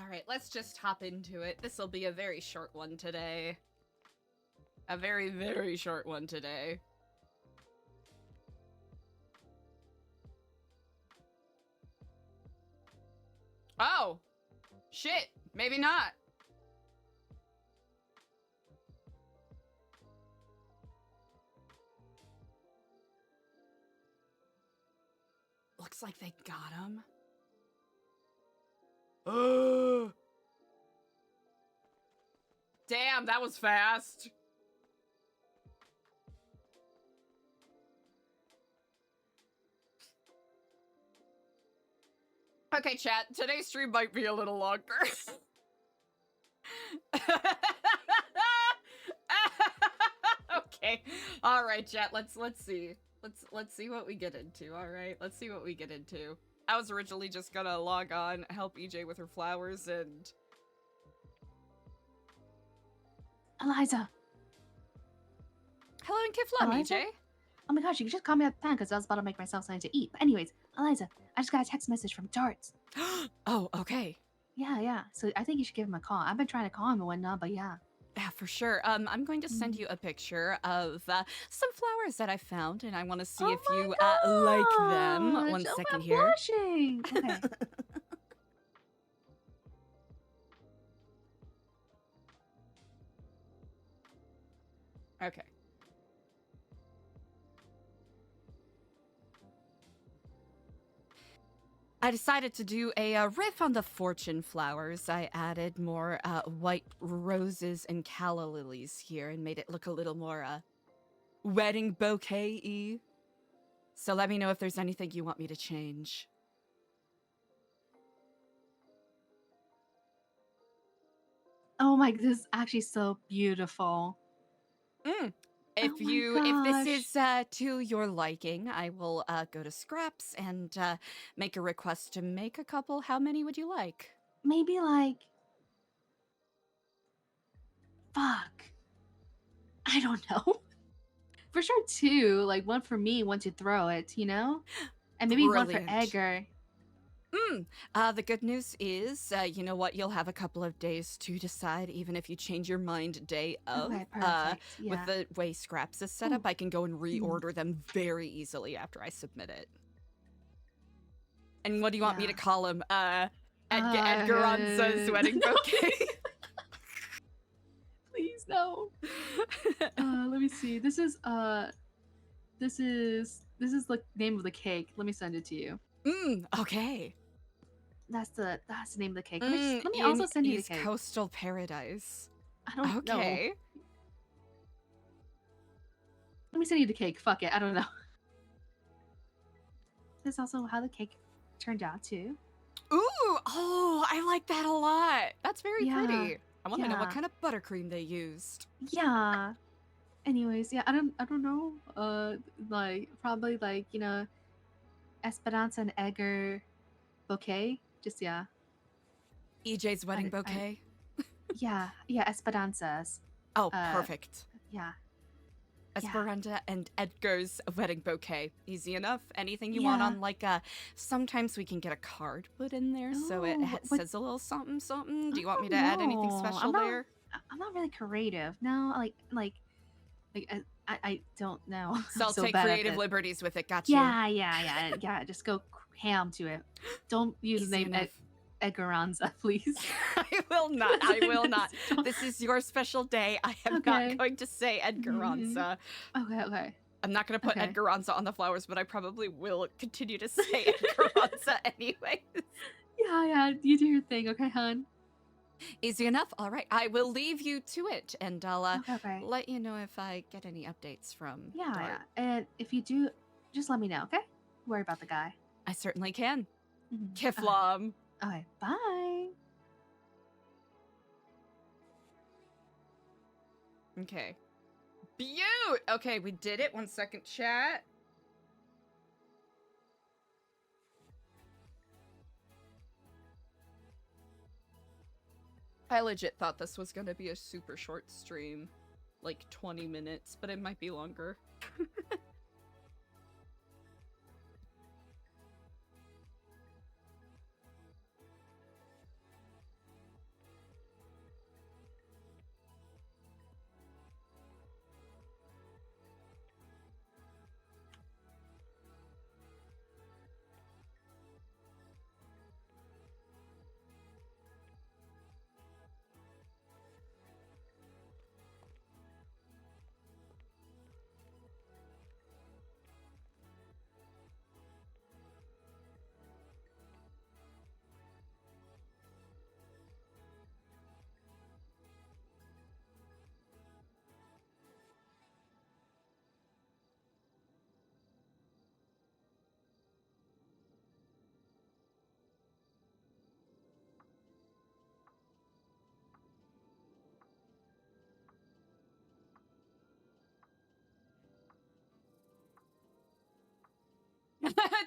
Alright, let's just hop into it. This'll be a very short one today. A very, very short one today. Oh! Shit! Maybe not. Looks like they got him. Damn, that was fast. Okay, chat, today's stream might be a little longer. Okay. All right, chat, let's see. Let's see what we get into. All right. Let's see what we get into. I was originally just gonna log on, help EJ with her flowers, and Eliza. Hello and Kiflam, Eliza? EJ. Oh my gosh, you could just call me at the time because I was about to make myself something to eat. But anyways, Eliza, I just got a text message from Darts. Oh, okay. Yeah. So I think you should give him a call. I've been trying to call him and whatnot, but yeah. Yeah, for sure. I'm going to send you a picture of some flowers that I found, and I want to see if you like them. One second I'm here. blushing. Okay. Okay. I decided to do a riff on the fortune flowers. I added more white roses and calla lilies here and made it look a little more wedding bouquet-y. So let me know if there's anything you want me to change. Oh my, this is actually so beautiful. If Oh if this is to your liking, I will go to scraps and make a request to make a couple. How many would you like? Maybe like... Fuck. I don't know. For sure two. Like one for me, one to throw it, you know? And maybe one for Edgar. The good news is, you know what? You'll have a couple of days to decide, even if you change your mind day of. Okay, perfect. Yeah. With the way Scraps is set up, I can go and reorder them very easily after I submit it. And what do you want me to call him? Edgaranza's Wedding Bouquet? Please, no. Let me see. This is the name of the cake. Let me send it to you. Okay. That's the name of the cake. Let me also send you the cake. Coastal Paradise. I don't know. Okay. Let me send you the cake. Fuck it. I don't know. This is also how the cake turned out too. Ooh, oh, I like that a lot. That's very pretty. I want to know what kind of buttercream they used. Yeah. Anyways, yeah, I don't know. Like probably like, you know, Esperanza and Edgar bouquet. Just yeah. EJ's wedding bouquet. Yeah, Esperanza's. Oh, perfect. Yeah. Esperanza and Edgar's wedding bouquet. Easy enough. Anything you want on, like, sometimes we can get a card put in there, so it says a little something, something. Do you want me to add anything special there? I'm not really creative. No, I don't know. So I'll take creative liberties with it. Gotcha. Yeah. Just go ham to it. Don't use the name Edgaranza, please. I will not. I will not. This is your special day. I am not going to say Edgaranza. Okay. I'm not going to put Edgaranza on the flowers, but I probably will continue to say Edgaranza anyways. Yeah. You do your thing, okay, hon? Easy enough. All right. I will leave you to it, and I'll let you know if I get any updates from Dart. And if you do, just let me know, okay? Worry about the guy. I certainly can. Kiflam. Okay, bye. Okay. Okay, we did it. 1 second, chat. I legit thought this was gonna be a super short stream. Like 20 minutes, but it might be longer.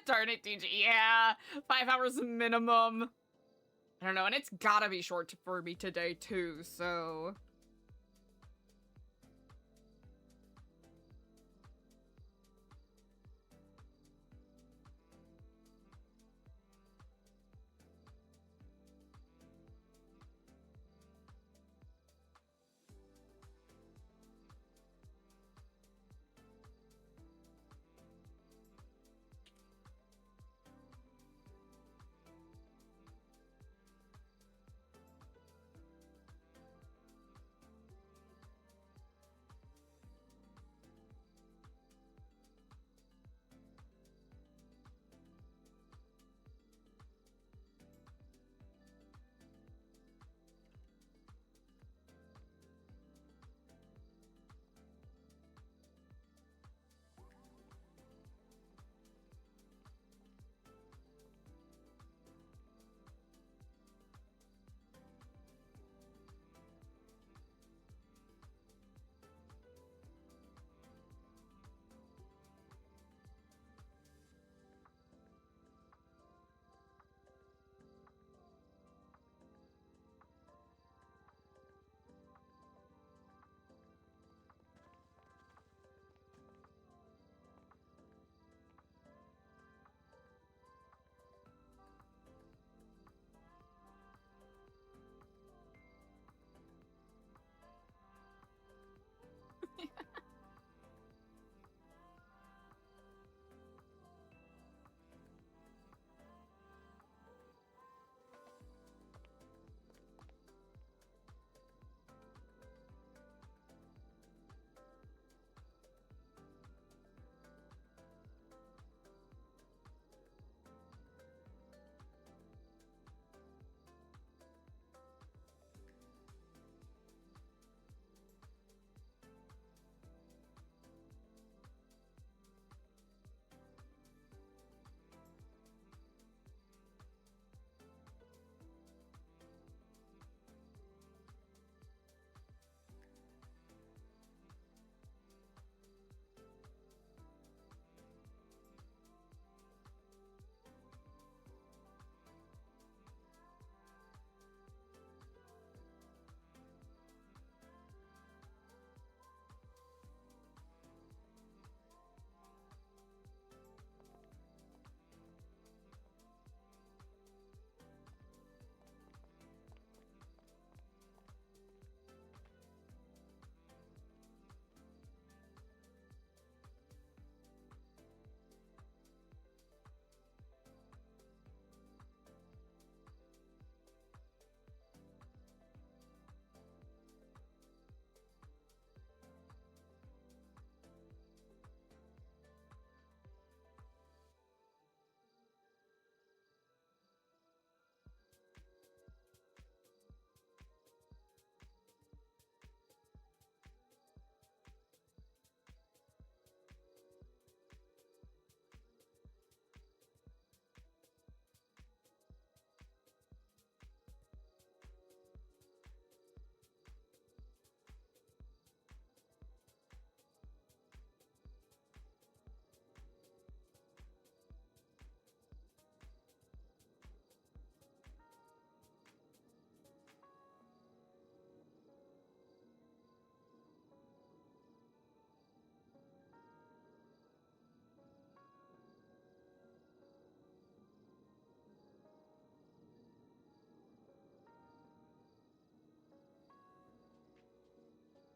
Darn it, DJ. Yeah, 5 hours minimum. I don't know, and it's gotta be short for me today too, so...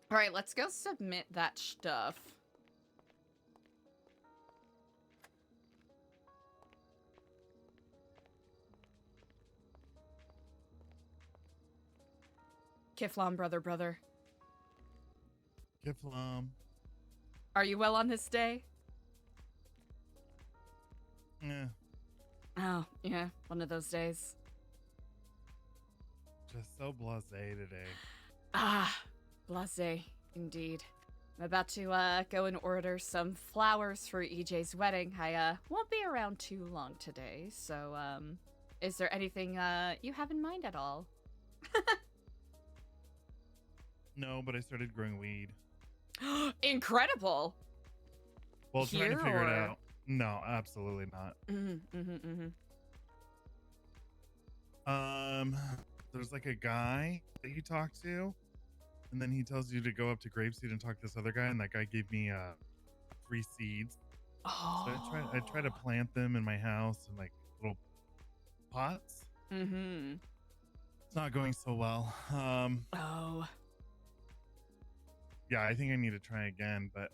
All right, let's go submit that stuff. Kiflam, brother. Kiflam. Are you well on this day? Yeah, Oh, yeah, one of those days. just so blasé today. Ah, blase, indeed. I'm about to go and order some flowers for EJ's wedding. I won't be around too long today, so is there anything you have in mind at all? No, but I started growing weed. Incredible. Well, trying to Here figure it or- out. No, absolutely not. There's like a guy that you talk to, and then he tells you to go up to Grapeseed and talk to this other guy, and that guy gave me free seeds. So I try to Oh. plant them in my house in like little pots. It's not going so well. Oh. Yeah, I think I need to try again, but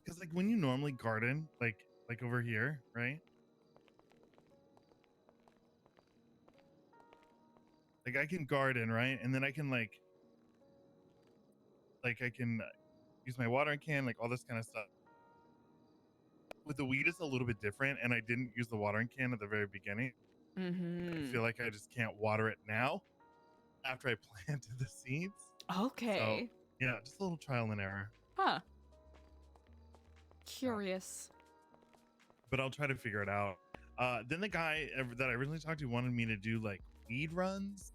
because like when you normally garden, like over here, right? Like I can garden, right? And then I can like I can use my watering can, like all this kind of stuff. With the weed, it's a little bit different, and I didn't use the watering can at the very beginning. I feel like I just can't water it now after I planted the seeds. Okay. So yeah, just a little trial and error. Huh. Curious. But I'll try to figure it out. Then the guy that I originally talked to wanted me to do like weed runs.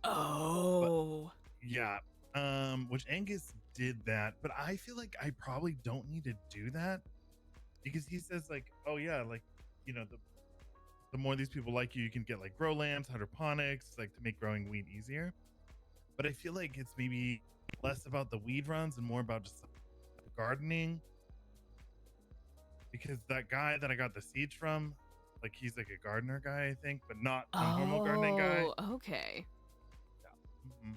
Oh. Yeah. Which Angus did that, but I feel like I probably don't need to do that because he says like, oh yeah, like, you know, the more these people like you can get like grow lamps, hydroponics, like to make growing weed easier. But I feel like it's maybe less about the weed runs and more about just gardening. Because that guy that I got the seeds from, like he's like a gardener guy, I think, but not a normal gardening guy. Oh, okay. Yeah.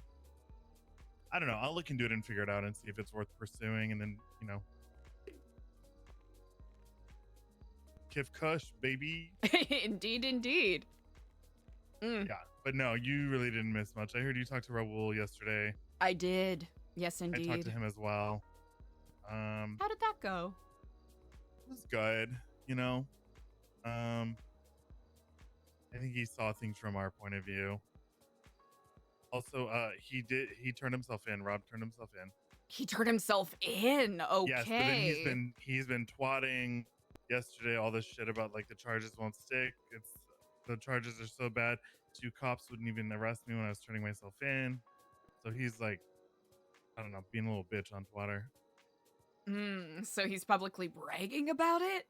I don't know. I'll look into it and figure it out and see if it's worth pursuing. And then, you know, Kif Kush, baby. Indeed, indeed. Yeah. But no, you really didn't miss much. I heard you talk to Raul yesterday. I did. Yes, indeed. I talked to him as well. How did that go? It was good, you know. I think he saw things from our point of view. Also, he turned himself in. Rob turned himself in. He turned himself in. Okay. Yes, but then he's been twatting yesterday all this shit about like the charges won't stick. The charges are so bad. 2 cops wouldn't even arrest me when I was turning myself in. So he's like, I don't know, being a little bitch on Twitter. So he's publicly bragging about it?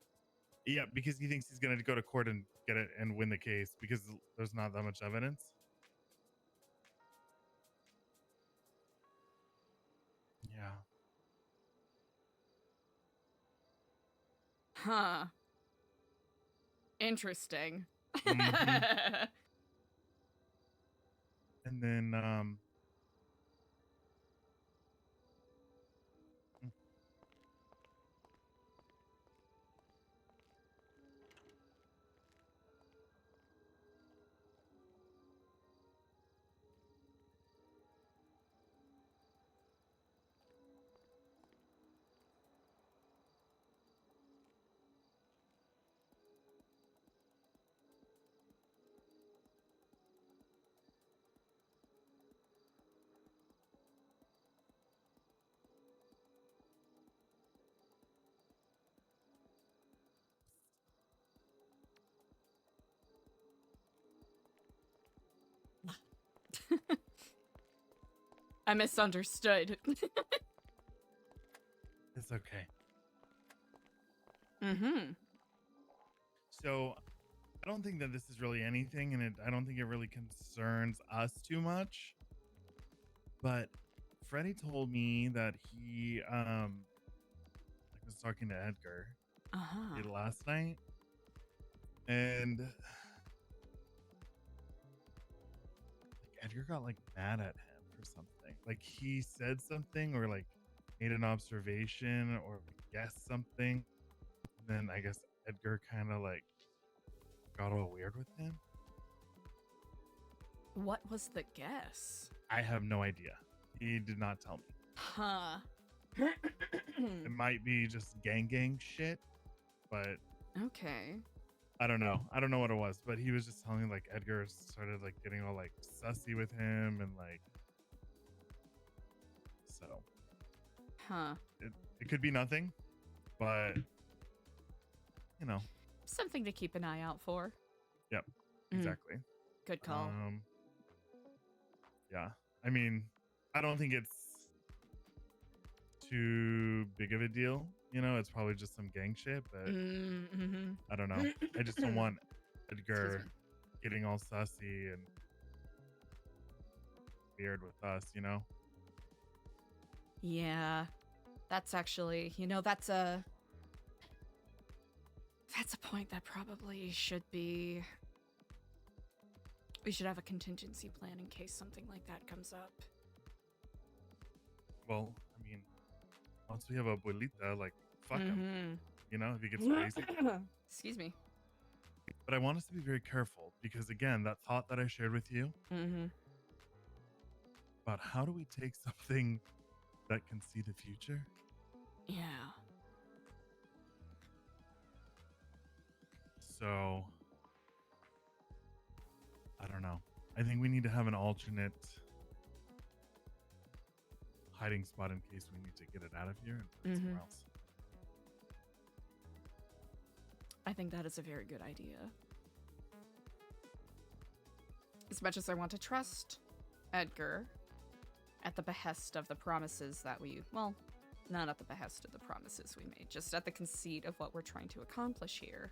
Yeah, because he thinks he's gonna go to court and get it and win the case because there's not that much evidence. Yeah. Huh. Interesting. Mm-hmm. And then I misunderstood. it's okay. So I don't think that this is really anything, and I don't think it really concerns us too much. But Freddie told me that he was talking to Edgar last night, and Edgar got like mad at him for something. Like he said something or like made an observation or guessed something. And then I guess Edgar kind of like got all weird with him. What was the guess? I have no idea. He did not tell me. Huh. It might be just gang shit, but Okay. I don't know. I don't know what it was, but he was just telling me like Edgar started like getting all like sussy with him and like so. Huh. It could be nothing, but you know. Something to keep an eye out for. Yep. Exactly. Good call. Yeah. I mean, I don't think it's too too big of a deal. You know, it's probably just some gang shit, but Mm-hmm. I don't know. I just don't want Excuse Edgar me. getting all sussy and weird with us, you know? Yeah, that's actually, that's a point that probably should be. We should have a contingency plan in case something like that comes up. Well, I mean, once we have a abuelita, like, fuck him, Mm-hmm. you know, if he gets crazy. Excuse me. But I want us to be very careful because, again, that thought that I shared with you Mm-hmm. about how do we take something that can see the future? Yeah. So, I don't know. I think we need to have an alternate hiding spot in case we need to get it out of here and put it somewhere else. I think that is a very good idea. As much as I want to trust Edgar at the behest of the promises that well, not at the behest of the promises we made, just at the conceit of what we're trying to accomplish here.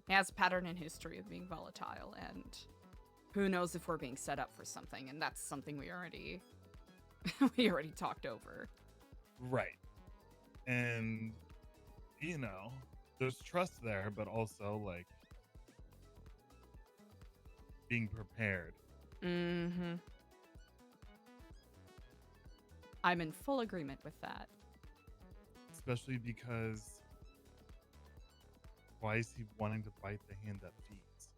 He has a pattern in history of being volatile, and who knows if we're being set up for something, and that's something we already talked over. Right. And, you know, there's trust there, but also, like, being prepared. Mm-hmm. I'm in full agreement with that. Especially because why is he wanting to bite the hand that feeds?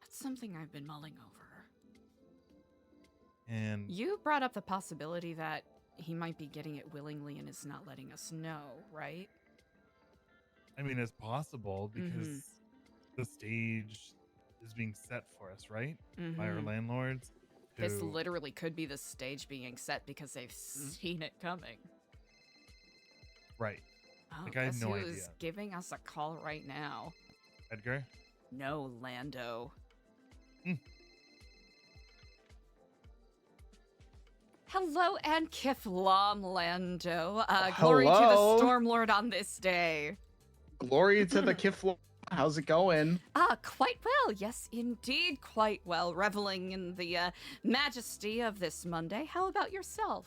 That's something I've been mulling over. And You brought up the possibility that he might be getting it willingly and is not letting us know, right? I mean, it's possible because the stage is being set for us, right? By our landlords. This who- literally could be the stage being set because they've seen it coming. Right. Oh, Like, I have guess no who's idea. giving us a call right now? Edgar? No, Lando. Hello and Kiflam, Lando. Glory to the Hello. Stormlord on this day. Glory to the Kiflo. How's it going? Quite well. Yes, indeed, quite well. Reveling in the majesty of this Monday. How about yourself?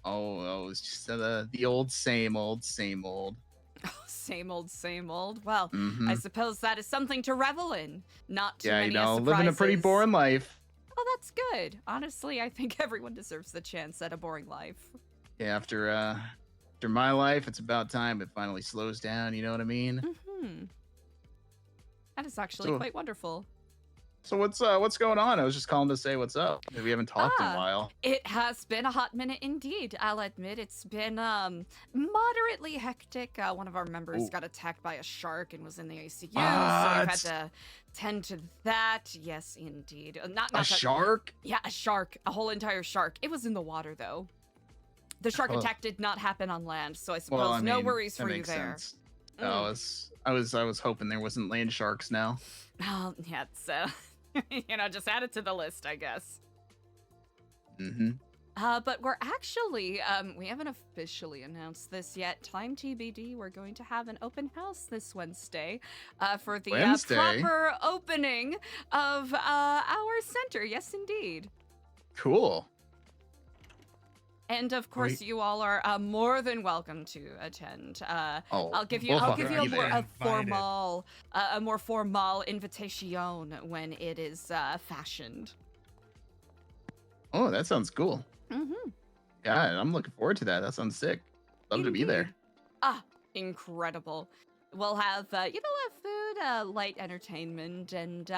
Oh, it's just the old, same old, same old. Oh, same old, same old. Well, Mhm. I suppose that is something to revel in. Not too Yeah, many you know, living a pretty surprises. boring life. Oh, that's good. Honestly, I think everyone deserves the chance at a boring life. Yeah, after my life, it's about time it finally slows down. You know what I mean? Mm-hmm. That is actually So- quite wonderful. So what's going on? I was just calling to say what's up. We haven't talked in a while. It has been a hot minute indeed. I'll admit it's been moderately hectic. One of our members Ooh. got attacked by a shark and was in the ICU, so we've had What? to tend to that. Yes, indeed. Not A that- shark? Yeah, a shark. A whole entire shark. It was in the water though. The shark Oh. attack did not happen on land, so I suppose Well, I no mean, worries that for you makes there. sense. I was hoping there wasn't land sharks now. Oh, yeah, it's just add it to the list, I guess. Mm-hmm. But we're actually, we haven't officially announced this yet. Time TBD, we're going to have an open house this Wednesday for the Wednesday? proper opening of our center. Yes, indeed. Cool. And of course, Great. you all are more than welcome to attend. Oh, I'll give you, we'll I'll fucking give you be there. a more formal invitation when it is fashioned. Oh, that sounds cool. Mm-hmm. Yeah, I'm looking forward to that. That sounds sick. Love to be there. Incredible. We'll have, food, light entertainment, and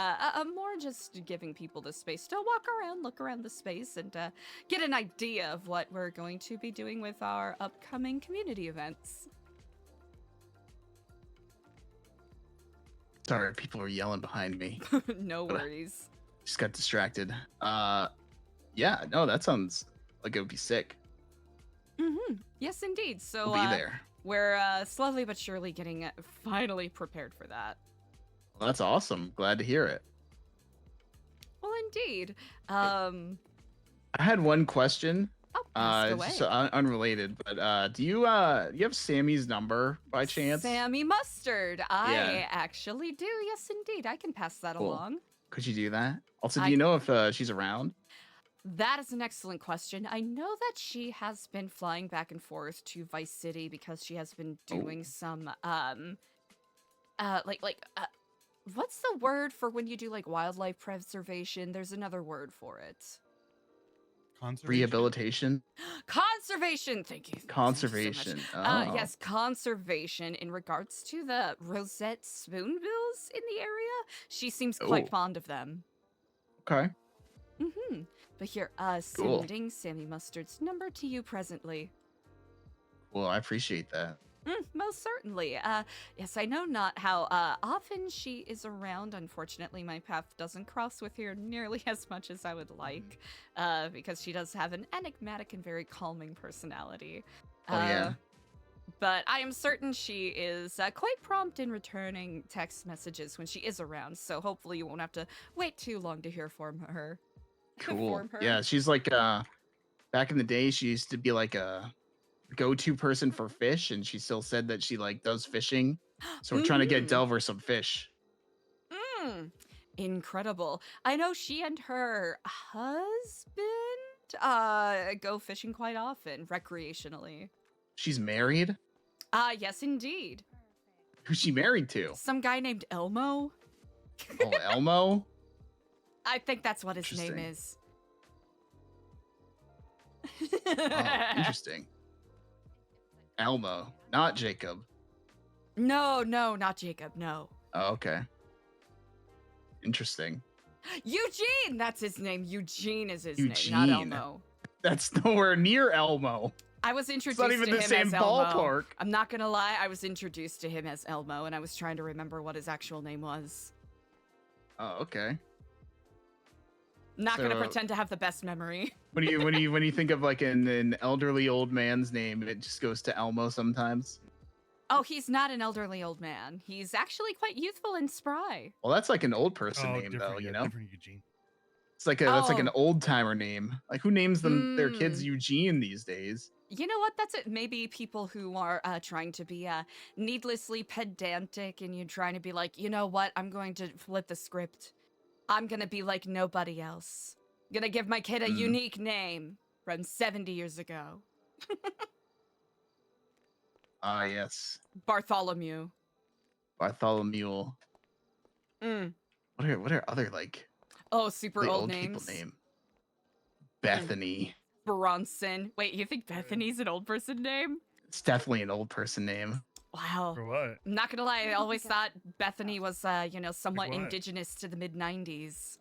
more just giving people the space to walk around, look around the space, and get an idea of what we're going to be doing with our upcoming community events. Sorry, people were yelling behind me. No worries. Just got distracted. Yeah, no, that sounds like it would be sick. Mm-hmm. Yes, indeed. So We'll be there. we're slowly but surely getting finally prepared for that. Well, that's awesome. Glad to hear it. Well, indeed. I had one question. Ask away. Just unrelated, but do you have Sammy's number by chance? Sammy Mustard. I Yeah. actually do. Yes, indeed. I can pass that Cool. along. Could you do that? Also, do you know if she's around? That is an excellent question. I know that she has been flying back and forth to Vice City because she has been doing some what's the word for when you do like wildlife preservation? There's another word for it. Conservation? Rehabilitation? Conservation. Thank you. Conservation. So much. Yes, conservation in regards to the rosette spoonbills in the area. She seems quite fond of them. Okay. Mm-hmm. But here, Cool. sending Sammy Mustard's number to you presently. Well, I appreciate that. Most certainly. Yes, I know not how often she is around. Unfortunately, my path doesn't cross with her nearly as much as I would like, because she does have an enigmatic and very calming personality. Yeah. But I am certain she is quite prompt in returning text messages when she is around, so hopefully you won't have to wait too long to hear from her. Cool. From her. Yeah, she's like back in the day she used to be like a go-to person for fish, and she still said that she like does fishing. So we're trying to get Delver some fish. Incredible. I know she and her husband go fishing quite often, recreationally. She's married? Yes, indeed. Who's she married to? Some guy named Elmo. Oh, Elmo? I think that's what his name is. Oh, interesting. Elmo, not Jacob. No, not Jacob, no. Oh, okay. Interesting. Eugene! That's his name. Eugene is his Eugene. name, not Elmo. That's nowhere near Elmo. I was introduced It's not even to the him same as Elmo. ballpark. I'm not gonna lie, I was introduced to him as Elmo, and I was trying to remember what his actual name was. Oh, okay. Not gonna pretend to have the best memory. When you think of like an elderly old man's name, it just goes to Elmo sometimes. Oh, he's not an elderly old man. He's actually quite youthful and spry. Well, that's like an old person name, though. Yeah, You know, different Eugene. it's like that's like an old timer name. Like who names them their kids Eugene these days? You know what? That's it. Maybe people who are trying to be needlessly pedantic, and you're trying to be like, you know what? I'm going to flip the script. I'm gonna be like nobody else. Gonna give my kid a unique name from 70 years ago. Ah, yes. Bartholomew. Bartholomew. What are other like super old names? People name? Bethany. Bronson. Wait, you think Bethany's an old person name? It's definitely an old person name. Wow. For what? I'm not gonna lie, I always thought Bethany was, somewhat what? indigenous to the mid-90s.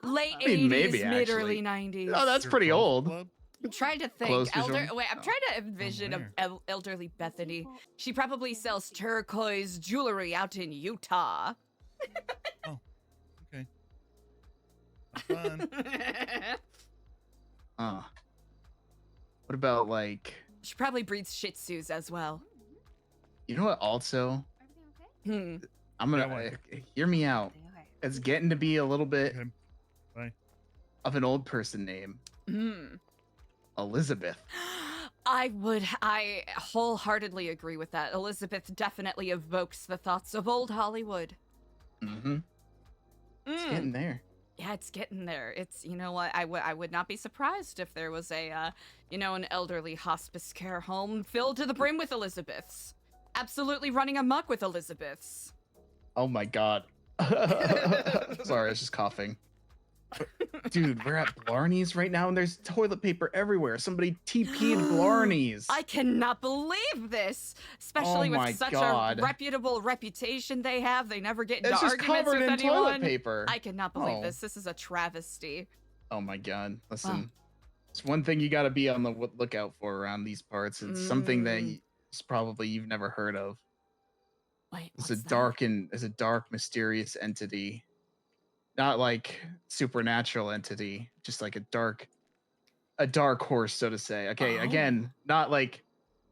Late I mean, 80s, maybe, mid-early actually. 90s. Oh, that's Your pretty golf old. club? I'm trying to think. Close visual? Wait, I'm trying to envision where? elderly Bethany. She probably sells turquoise jewelry out in Utah. Okay. Fun. What about like, She probably breeds Shih Tzus as well. you know what? Also, Hmm. I'm gonna hear me out. Okay. It's getting to be a little bit Okay. Bye. of an old person name. Elizabeth. I wholeheartedly agree with that. Elizabeth definitely evokes the thoughts of old Hollywood. Mm-hmm. It's getting there. Yeah, it's getting there. It's, you know what, I would not be surprised if there was a, an elderly hospice care home filled to the brim with Elizabeths. Absolutely running amok with Elizabeths. Oh my god. Sorry, I was just coughing. Dude, we're at Blarney's right now and there's toilet paper everywhere. Somebody TP'd Blarney's. I cannot believe this. Especially Oh my with such God. a reputable reputation they have. They never get into It's just arguments covered with in anyone. toilet paper. I cannot believe Oh. this. This is a travesty. Oh my god. Listen, it's one thing you gotta be on the lookout for around these parts. It's something that it's probably you've never heard of. Wait, It's what's a dark, mysterious entity. Not like supernatural entity, just like a dark horse, so to say. Okay, Oh. again, not like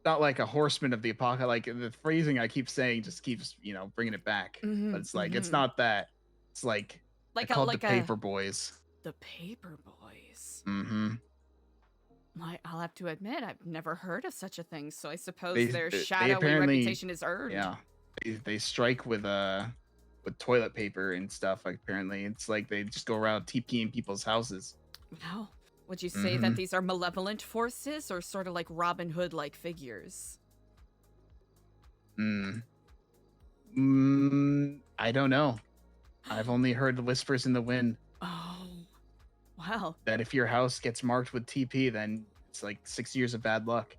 not like a horseman of the apocalypse. Like the phrasing I keep saying just keeps, bringing it back. Mhm, But it's like it's mhm. not that. It's like they're Like a called like the a Paper Boys. the Paper Boys. Mm-hmm. I'll have to admit, I've never heard of such a thing. So I suppose They their they shadowy apparently reputation is earned. yeah they strike with toilet paper and stuff. Like, apparently it's like they just go around TPing people's houses. Wow. Would you say that these are malevolent forces or sort of like Robin Hood-like figures? I don't know. I've only heard whispers in the wind Oh, wow. that if your house gets marked with TP, then it's like 6 years of bad luck.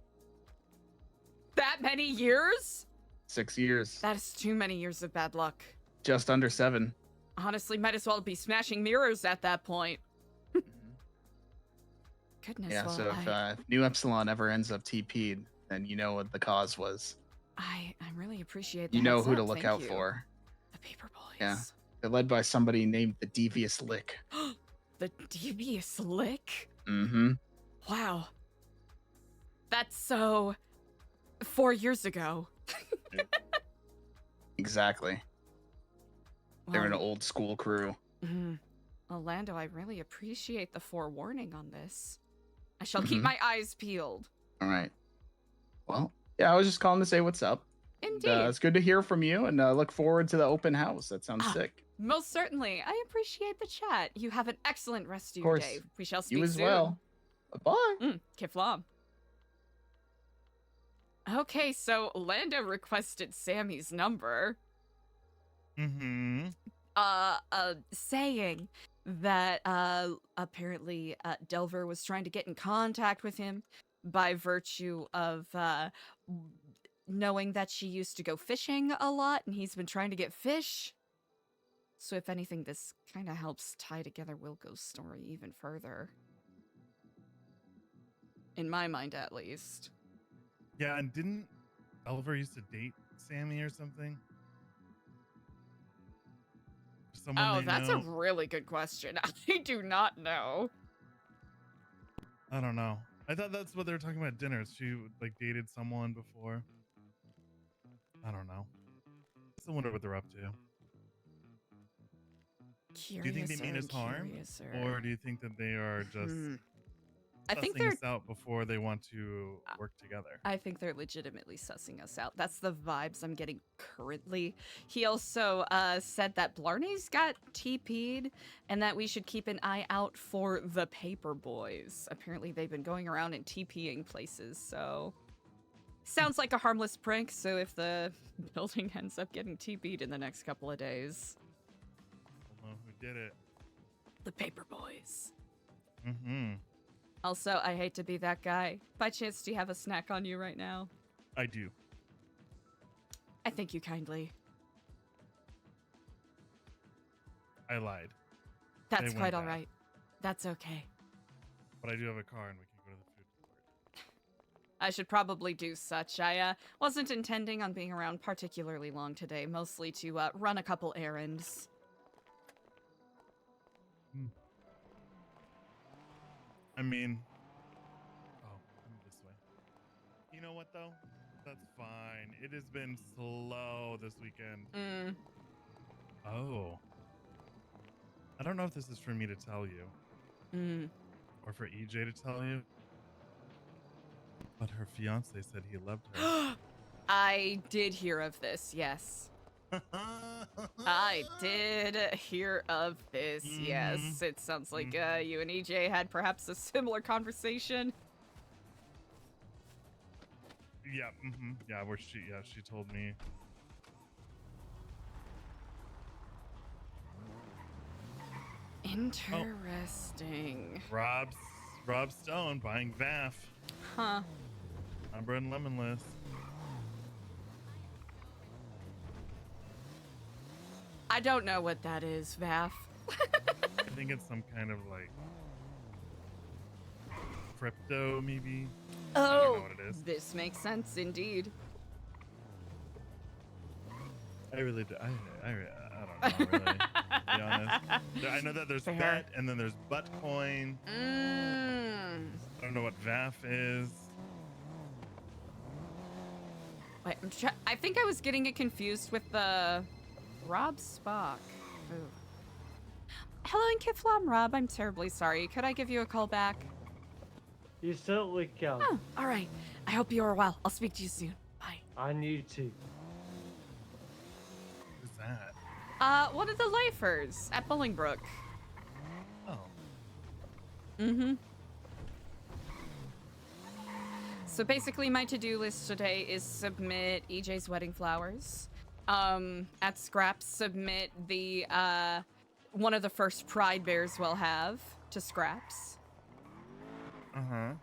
That many years? 6 years. That is too many years of bad luck. Just under 7. Honestly, might as well be smashing mirrors at that point. Goodness, Yeah, well, so if New Epsilon ever ends up TP'd, then you know what the cause was. I really appreciate that. You know who to look out for. The Paper Boys. Yeah. They're led by somebody named the Devious Lick. The Devious Lick? Mm-hmm. Wow. That's so 4 years ago. Exactly. They're an Well, old school crew. Well, Lando, I really appreciate the forewarning on this. I shall keep my eyes peeled. All right. Well, yeah, I was just calling to say what's up. Indeed. It's good to hear from you, and look forward to the open house. That sounds sick. Most certainly. I appreciate the chat. You have an excellent rest of Of your course. day. We shall speak You as soon. well. Bye. Kiflam. Okay, so Lando requested Sammy's number. Saying that apparently Delver was trying to get in contact with him by virtue of knowing that she used to go fishing a lot and he's been trying to get fish. So if anything, this kind of helps tie together Wilco's story even further. In my mind, at least. Yeah, and didn't Delver used to date Sammy or something? Someone Oh, they that's know? a really good question. I do not know. I don't know. I thought that's what they were talking about at dinner. She like dated someone before. I don't know. I still wonder what they're up to. Do you think they mean us harm, or do you think that they are just I think sussing they're. us out before they want to work together? I think they're legitimately sussing us out. That's the vibes I'm getting currently. He also said that Blarney's got TP'd and that we should keep an eye out for the Paper Boys. Apparently they've been going around and TPing places, so... Sounds like a harmless prank, so if the building ends up getting TP'd in the next couple of days... I don't know who did it. The Paper Boys. Mm-hmm. Also, I hate to be that guy. By chance, do you have a snack on you right now? I do. I thank you kindly. I lied. That's went quite all bad. right. That's okay. But I do have a car and we can go to the food court. I should probably do such. I wasn't intending on being around particularly long today, mostly to run a couple errands. I mean, this way. You know what though? That's fine. It has been slow this weekend. Oh. I don't know if this is for me to tell you. Or for EJ to tell you. But her fiance said he loved her. I did hear of this, yes. I did hear of this, yes. It sounds like you and EJ had perhaps a similar conversation. Yeah, yeah, she told me. Interesting. Rob Stone buying VAF. Huh. Umber and Lemonless. I don't know what that is, Vaff. I think it's some kind of like crypto, maybe. I don't know what it is. This makes sense indeed. I really do. I don't know, really. To be honest. I know that there's Fair. Bet and then there's Buttcoin. I don't know what VAF is. Wait, I think I was getting it confused with the Rob Spock. Ooh. Hello, Kiflam Rob. I'm terribly sorry. Could I give you a call back? You certainly can. Oh, all right. I hope you are well. I'll speak to you soon. Bye. I need to. Who's that? One of the lifers at Bolingbrook. Oh. Mm-hmm. So basically my to-do list today is submit EJ's wedding flowers. At Scraps, submit the, one of the first Pride Bears we'll have to Scraps. Uh-huh.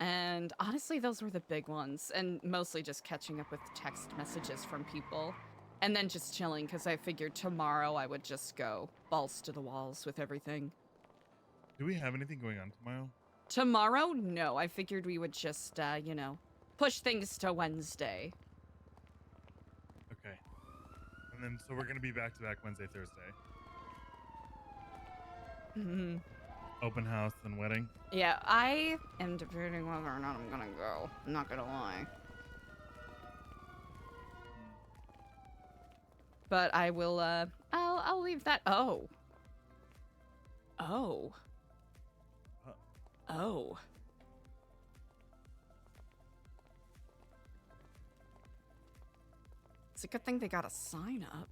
And honestly, those were the big ones, and mostly just catching up with text messages from people. And then just chilling, because I figured tomorrow I would just go balls to the walls with everything. Do we have anything going on tomorrow? Tomorrow? No, I figured we would just, you know, push things to Wednesday. Okay. And then, so we're going to be back-to-back Wednesday, Thursday. Mm-hmm. Open house and wedding. Yeah, I am debating whether or not I'm gonna go. I'm not gonna lie. But I will, I'll leave that. Oh. Oh. Oh. It's a good thing they got a sign up.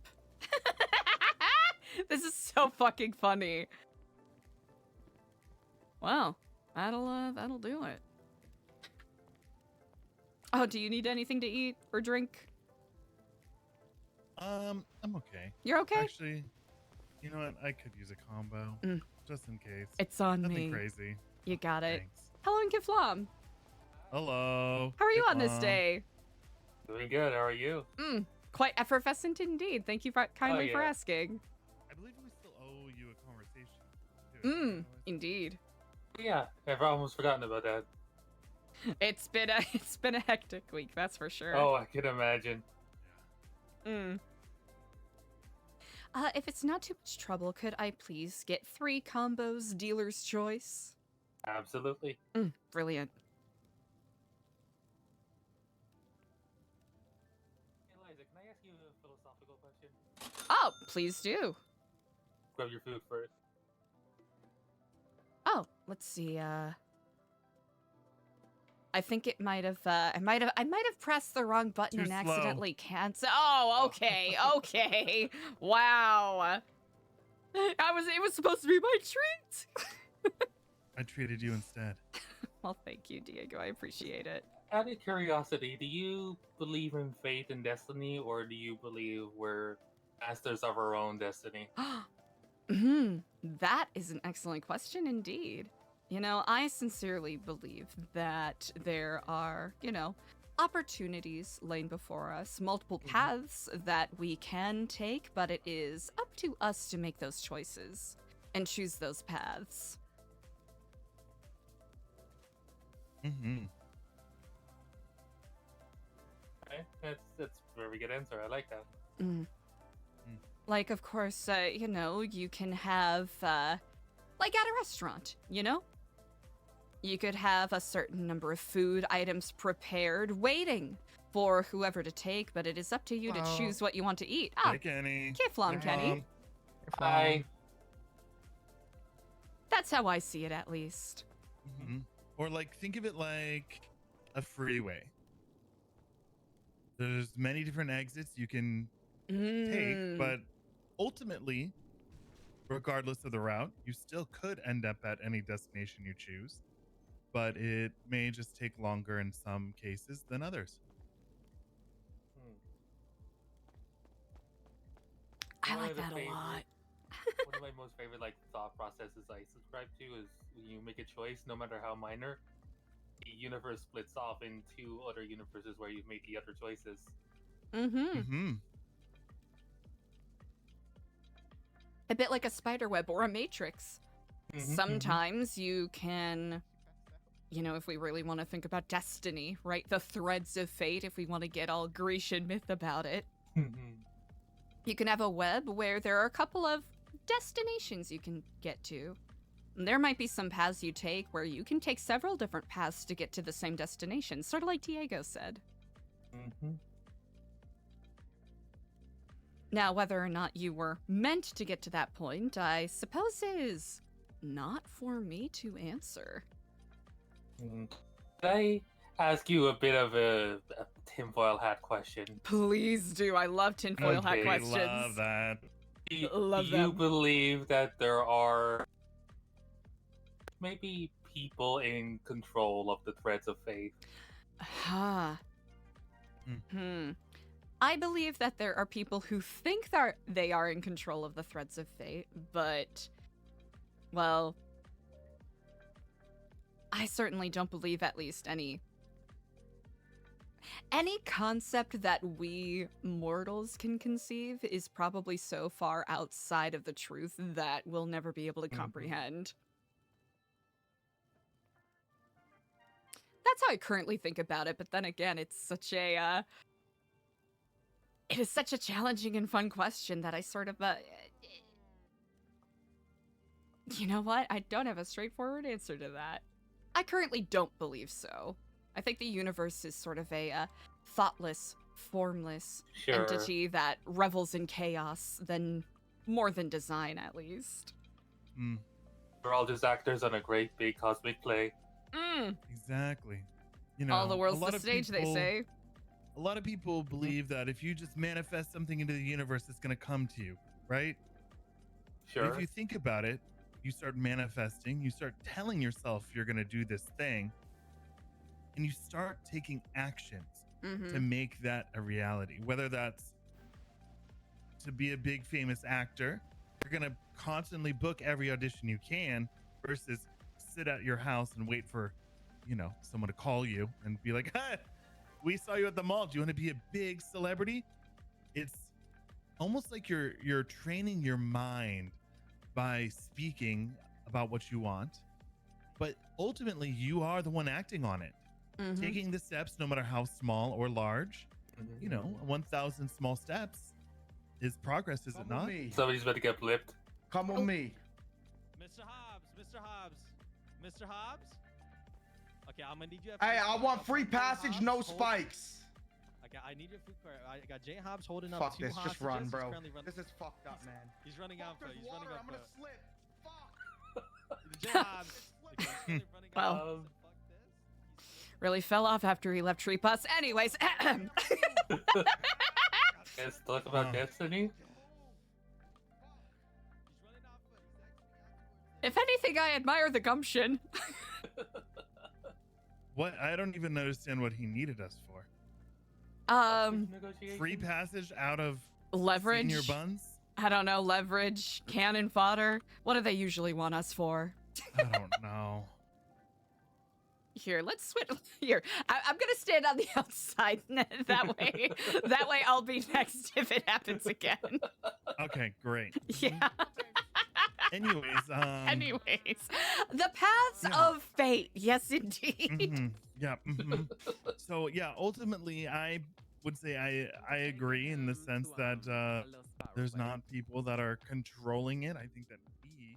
This is so fucking funny. Wow. That'll do it. Oh, do you need anything to eat or drink? I'm okay. You're okay? Actually, you know what? I could use a combo. Just in case. It's on Nothing me. crazy. You got it. Thanks. Hello, Kiflam. Hello. How are you on this Kiflam. day? Doing good. How are you? Quite effervescent indeed. Thank you kindly for yeah. asking. I believe we still owe you a conversation. too. Indeed. Yeah, I've almost forgotten about that. It's been a hectic week, that's for sure. Oh, I can imagine. If it's not too much trouble, could I please get 3 combos dealer's choice? Absolutely. Brilliant. Eliza, can I ask you a philosophical question? Oh, please do. Grab your food first. Oh, let's see. I think it might have. I might have pressed the wrong button Too and slow. accidentally cancel. Oh, okay, okay. Wow. It was supposed to be my treat. I treated you instead. Well, thank you, Diego. I appreciate it. Out of curiosity, do you believe in fate and destiny, or do you believe we're masters of our own destiny? That is an excellent question indeed. You know, I sincerely believe that there are, you know, opportunities laying before us, multiple paths that we can take, but it is up to us to make those choices and choose those paths. Okay, that's a very good answer. I like that. Like, of course, you know, you can have, like at a restaurant, you know? You could have a certain number of food items prepared, waiting for whoever to take, but it is up to you to choose what you want to eat. Ah, Hey, Kenny. Kiflam, Kenny. Hi. That's how I see it, at least. Or like, think of it like a freeway. There's many different exits you can take, but ultimately, regardless of the route, you still could end up at any destination you choose, but it may just take longer in some cases than others. I One like of the that a favorite- lot. One of my most favorite thought processes I subscribe to is when you make a choice, no matter how minor, the universe splits off into other universes where you've made the other choices. A bit like a spider web or a matrix. Sometimes you can, you know, if we really want to think about destiny, right? The threads of fate, if we want to get all Grecian myth about it. You can have a web where there are a couple of destinations you can get to. There might be some paths you take where you can take several different paths to get to the same destination, sort of like Diego said. Mm-hmm. Now, whether or not you were meant to get to that point, I suppose is not for me to answer. Can I ask you a bit of a tinfoil hat question? Please do. I love tinfoil hat Okay, questions. Love that. Love Do you them. believe that there are maybe people in control of the threads of faith? I believe that there are people who think that they are in control of the threads of fate, but, well, I certainly don't believe at least any concept that we mortals can conceive is probably so far outside of the truth that we'll never be able to comprehend. That's how I currently think about it, but then again, it's such a, it is such a challenging and fun question that I sort of, you know what? I don't have a straightforward answer to that. I currently don't believe so. I think the universe is sort of a thoughtless, formless entity that revels in chaos, more than design, at least. We're all just actors on a great big cosmic play. Exactly. You know, All the world's a lot the of stage, they people- say. A lot of people believe that if you just manifest something into the universe, it's going to come to you, right? Sure. But if you think about it, you start manifesting, you start telling yourself you're going to do this thing, and you start taking actions to make that a reality. Whether that's to be a big famous actor, you're going to constantly book every audition you can versus sit at your house and wait for, you know, someone to call you and be like, "Hi, we saw you at the mall. Do you want to be a big celebrity?" It's almost like you're training your mind by speaking about what you want, but ultimately you are the one acting on it, taking the steps, no matter how small or large. You know, 1,000 small steps is progress, is it not? Somebody's about to get blipped. Come on me. Mr. Hobbs, Mr. Hobbs, Mr. Hobbs. Okay, I'm gonna need you. Hey, I want free passage, no spikes. I need your food card. I got Jay Hobbs holding up Fuck two this, hostages. just run, He's bro. currently This is fucked up, man. He's running out. Fuck, He's there's running water, up. I'm gonna slip. Fuck. Jay Hobbs. He's currently running Wow. out. Fuck this. Really fell off after he left Tree Bus. Anyways, Let's talk about destiny. if anything, I admire the gumption. What? I don't even understand what he needed us for. Free passage out of Leverage. Snr Buns? I don't know, leverage, cannon fodder. What do they usually want us for? I don't know. Here, let's switch. Here, I'm gonna stand on the outside. that way I'll be next if it happens again. Okay, great. Yeah. Anyways, the paths of fate. Yes, indeed. Yeah. So yeah, ultimately, I would say I agree in the sense that there's not people that are controlling it. I think that we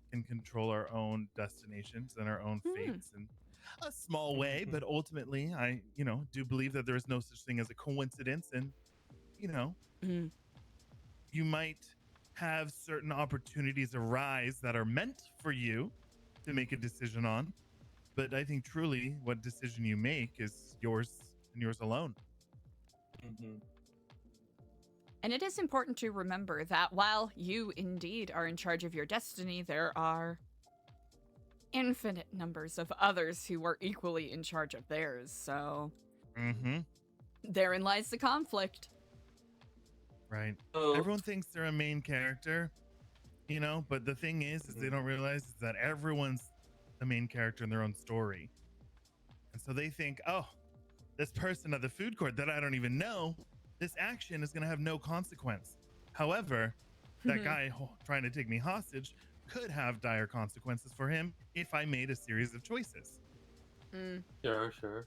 can control our own destinations and our own fates in a small way, but ultimately, I do believe that there is no such thing as a coincidence, and you might have certain opportunities arise that are meant for you to make a decision on, but I think truly what decision you make is yours and yours alone. And it is important to remember that while you indeed are in charge of your destiny, there are infinite numbers of others who are equally in charge of theirs. So therein lies the conflict. Right. Oh. Everyone thinks they're a main character, but the thing is they don't realize is that everyone's the main character in their own story. And so they think, oh, this person at the food court that I don't even know, this action is going to have no consequence. However, that guy trying to take me hostage could have dire consequences for him if I made a series of choices. Sure.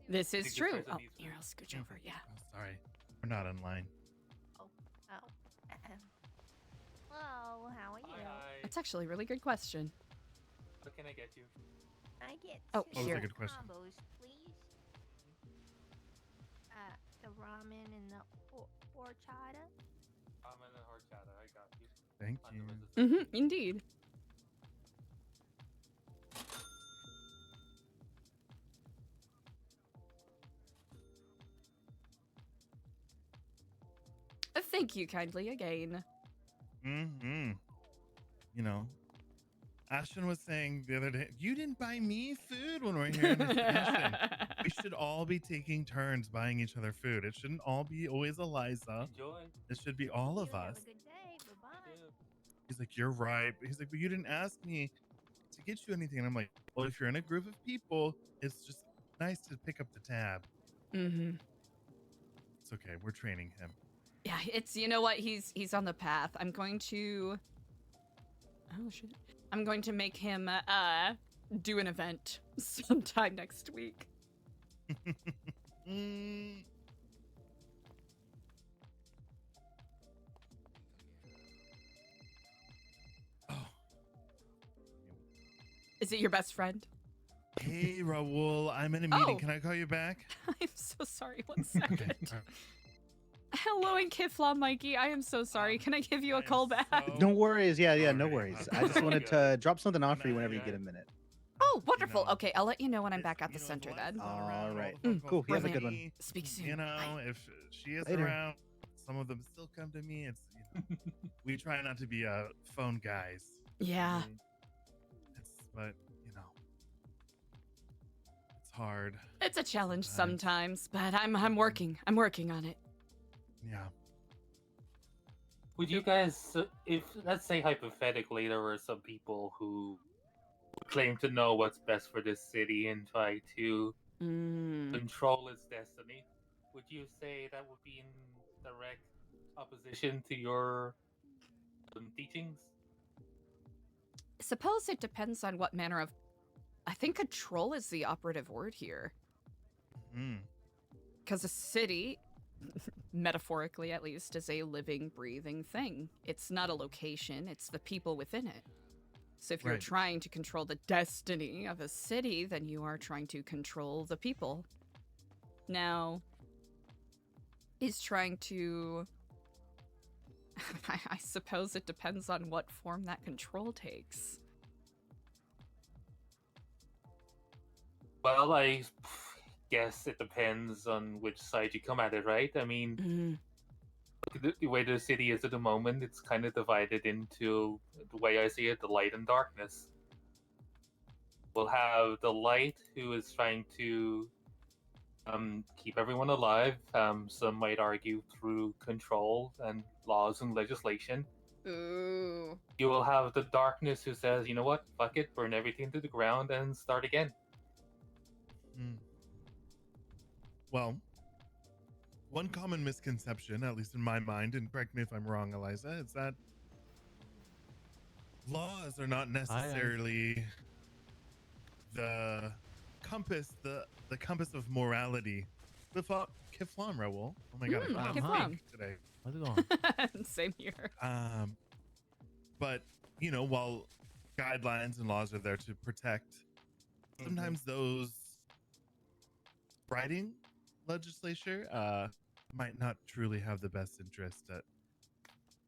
This is true. Oh, Susie. here, I'll scooch over. Yeah. Oh, sorry, we're not online. Raul. How are you? Hi. That's actually a really good question. What can I get you? I get Oh, two here. That was a good question. combos, please. The ramen and the horchata. Ramen and horchata. I got you. Thank On you. the resistance. Indeed. Thank you kindly again. Mm-hmm. You know, Ashton was saying the other day, you didn't buy me food when we're here in this mansion. We should all be taking turns buying each other food. It shouldn't all be always Eliza. Enjoy. It should be all of You have us. a good day. Bye bye. Yeah. He's like, you're right. He's like, but you didn't ask me to get you anything. And I'm like, well, if you're in a group of people, it's just nice to pick up the tab. Mm-hmm. It's okay. We're training him. Yeah, it's, you know what, he's on the path. I'm going to, oh shit, I'm going to make him do an event sometime next week. Mm. Oh, Is it your best friend? hey Raul, I'm in a meeting. Oh. Can I call you back? I'm so sorry. One second. Okay. Hello and Kifla, Mikey. I am so sorry. Can I give you a I am call back? so No worries. Yeah, no sorry worries. about I just that. wanted to drop something off for you whenever you Yeah. get a minute. Oh, wonderful. know, Okay, I'll let you know when I'm It's- back at the you know, center if then. Eliza's not around, All all right. the phone Cool. calls You have a come good to one. me. Speak soon. You know, Bye. if she is Later. around, some of them still come to me. It's we try not to be phone guys. Yeah. But you know, it's hard. It's a challenge Sometimes. sometimes, but I'm working. I'm working on it. Yeah. Would you guys, if let's say hypothetically, there were some people who claim to know what's best for this city and try to control its destiny, would you say that would be in direct opposition to your teachings? Suppose it depends on what manner of. I think control is the operative word here. Mm. Because a city, metaphorically at least, is a living, breathing thing. It's not a location, it's the people within it. So if you're Right. trying to control the destiny of a city, then you are trying to control the people. Now, he's trying to. I suppose it depends on what form that control takes. Well, I guess it depends on which side you come at it, right? I mean, the way the city is at the moment, it's kind of divided into, the way I see it, the light and darkness. We'll have the light, who is trying to keep everyone alive. Some might argue through control and laws and legislation. Ooh. You will have the darkness, who says, you know what, fuck it, burn everything to the ground and start again. Mm. Well, one common misconception, at least in my mind, and correct me if I'm wrong, Eliza, is that laws are not necessarily the compass, the compass of morality. Kiflam, Raul. Oh my god, I found Kiflam. out fake today. How's it going? Same here. But you know, while guidelines and laws are there to protect, sometimes those writing legislature might not truly have the best interest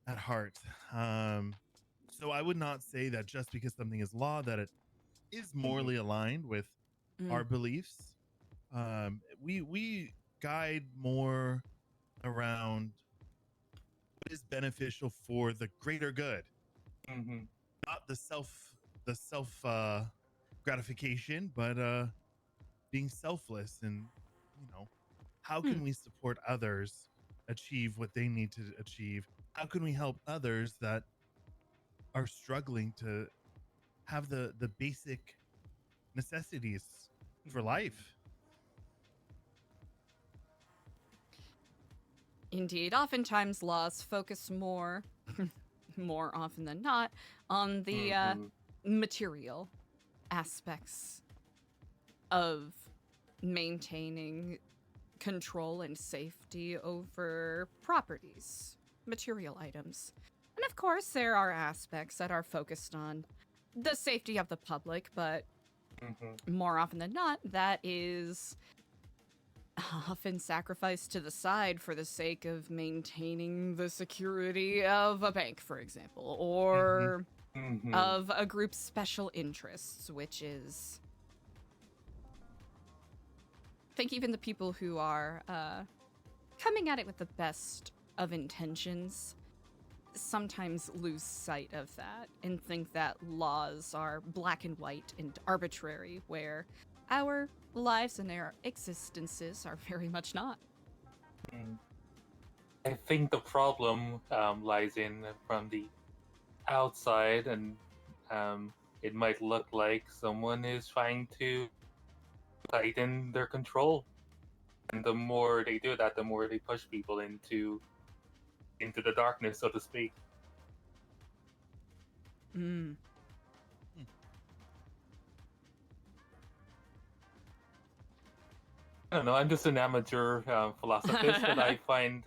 at heart. So I would not say that just because something is law that it is morally aligned with our beliefs. We guide more around what is beneficial for the greater good, not the self gratification, but being selfless. And you know, how can we support others achieve what they need to achieve? How can we help others that are struggling to have the basic necessities for life? Indeed, oftentimes laws focus more often than not, on the material aspects of maintaining control and safety over properties, material items. And of course, there are aspects that are focused on the safety of the public, but more often than not, that is often sacrificed to the side for the sake of maintaining the security of a bank, for example, or of a group's special interests, which is... I think even the people who are coming at it with the best of intentions sometimes lose sight of that and think that laws are black and white and arbitrary, where our lives and our existences are very much not. I think the problem lies in from the outside, and it might look like someone is trying to tighten their control. And the more they do that, the more they push people into the darkness, so to speak. I don't know, I'm just an amateur philosophist, but I find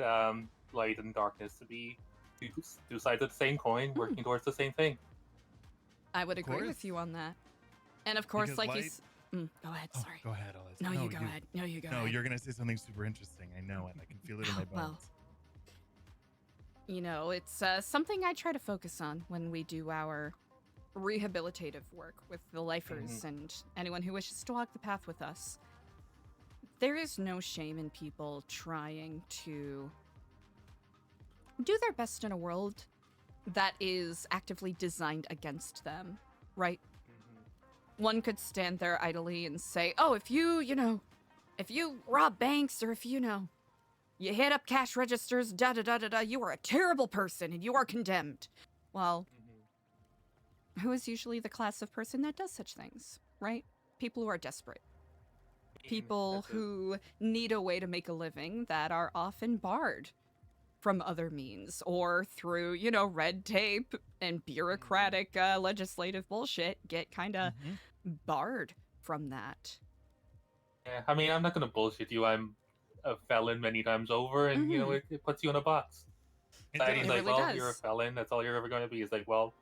light and darkness to be two sides of the same coin, working towards the same thing. I would agree with you on that. And of course, Because like light... go ahead, sorry. Go ahead, Eliza. No, you go ahead. No, you go ahead. No, you're going to say something super interesting. I know it. I can feel it in my bones. Well, you know, it's something I try to focus on when we do our rehabilitative work with the lifers and anyone who wishes to walk the path with us. There is no shame in people trying to do their best in a world that is actively designed against them, right? One could stand there idly and say, oh, if you rob banks, or if you hit up cash registers, da-da-da-da-da, you are a terrible person and you are condemned. Well, who is usually the class of person that does such things, right? People who are desperate. People who need a way to make a living that are often barred from other means, or through, red tape and bureaucratic legislative bullshit get kind of barred from that. Yeah, I mean, I'm not going to bullshit you. I'm a felon many times over, and, it puts you in a box. Society's like, really well, does. you're a felon. That's all you're ever going to be. It's like, well,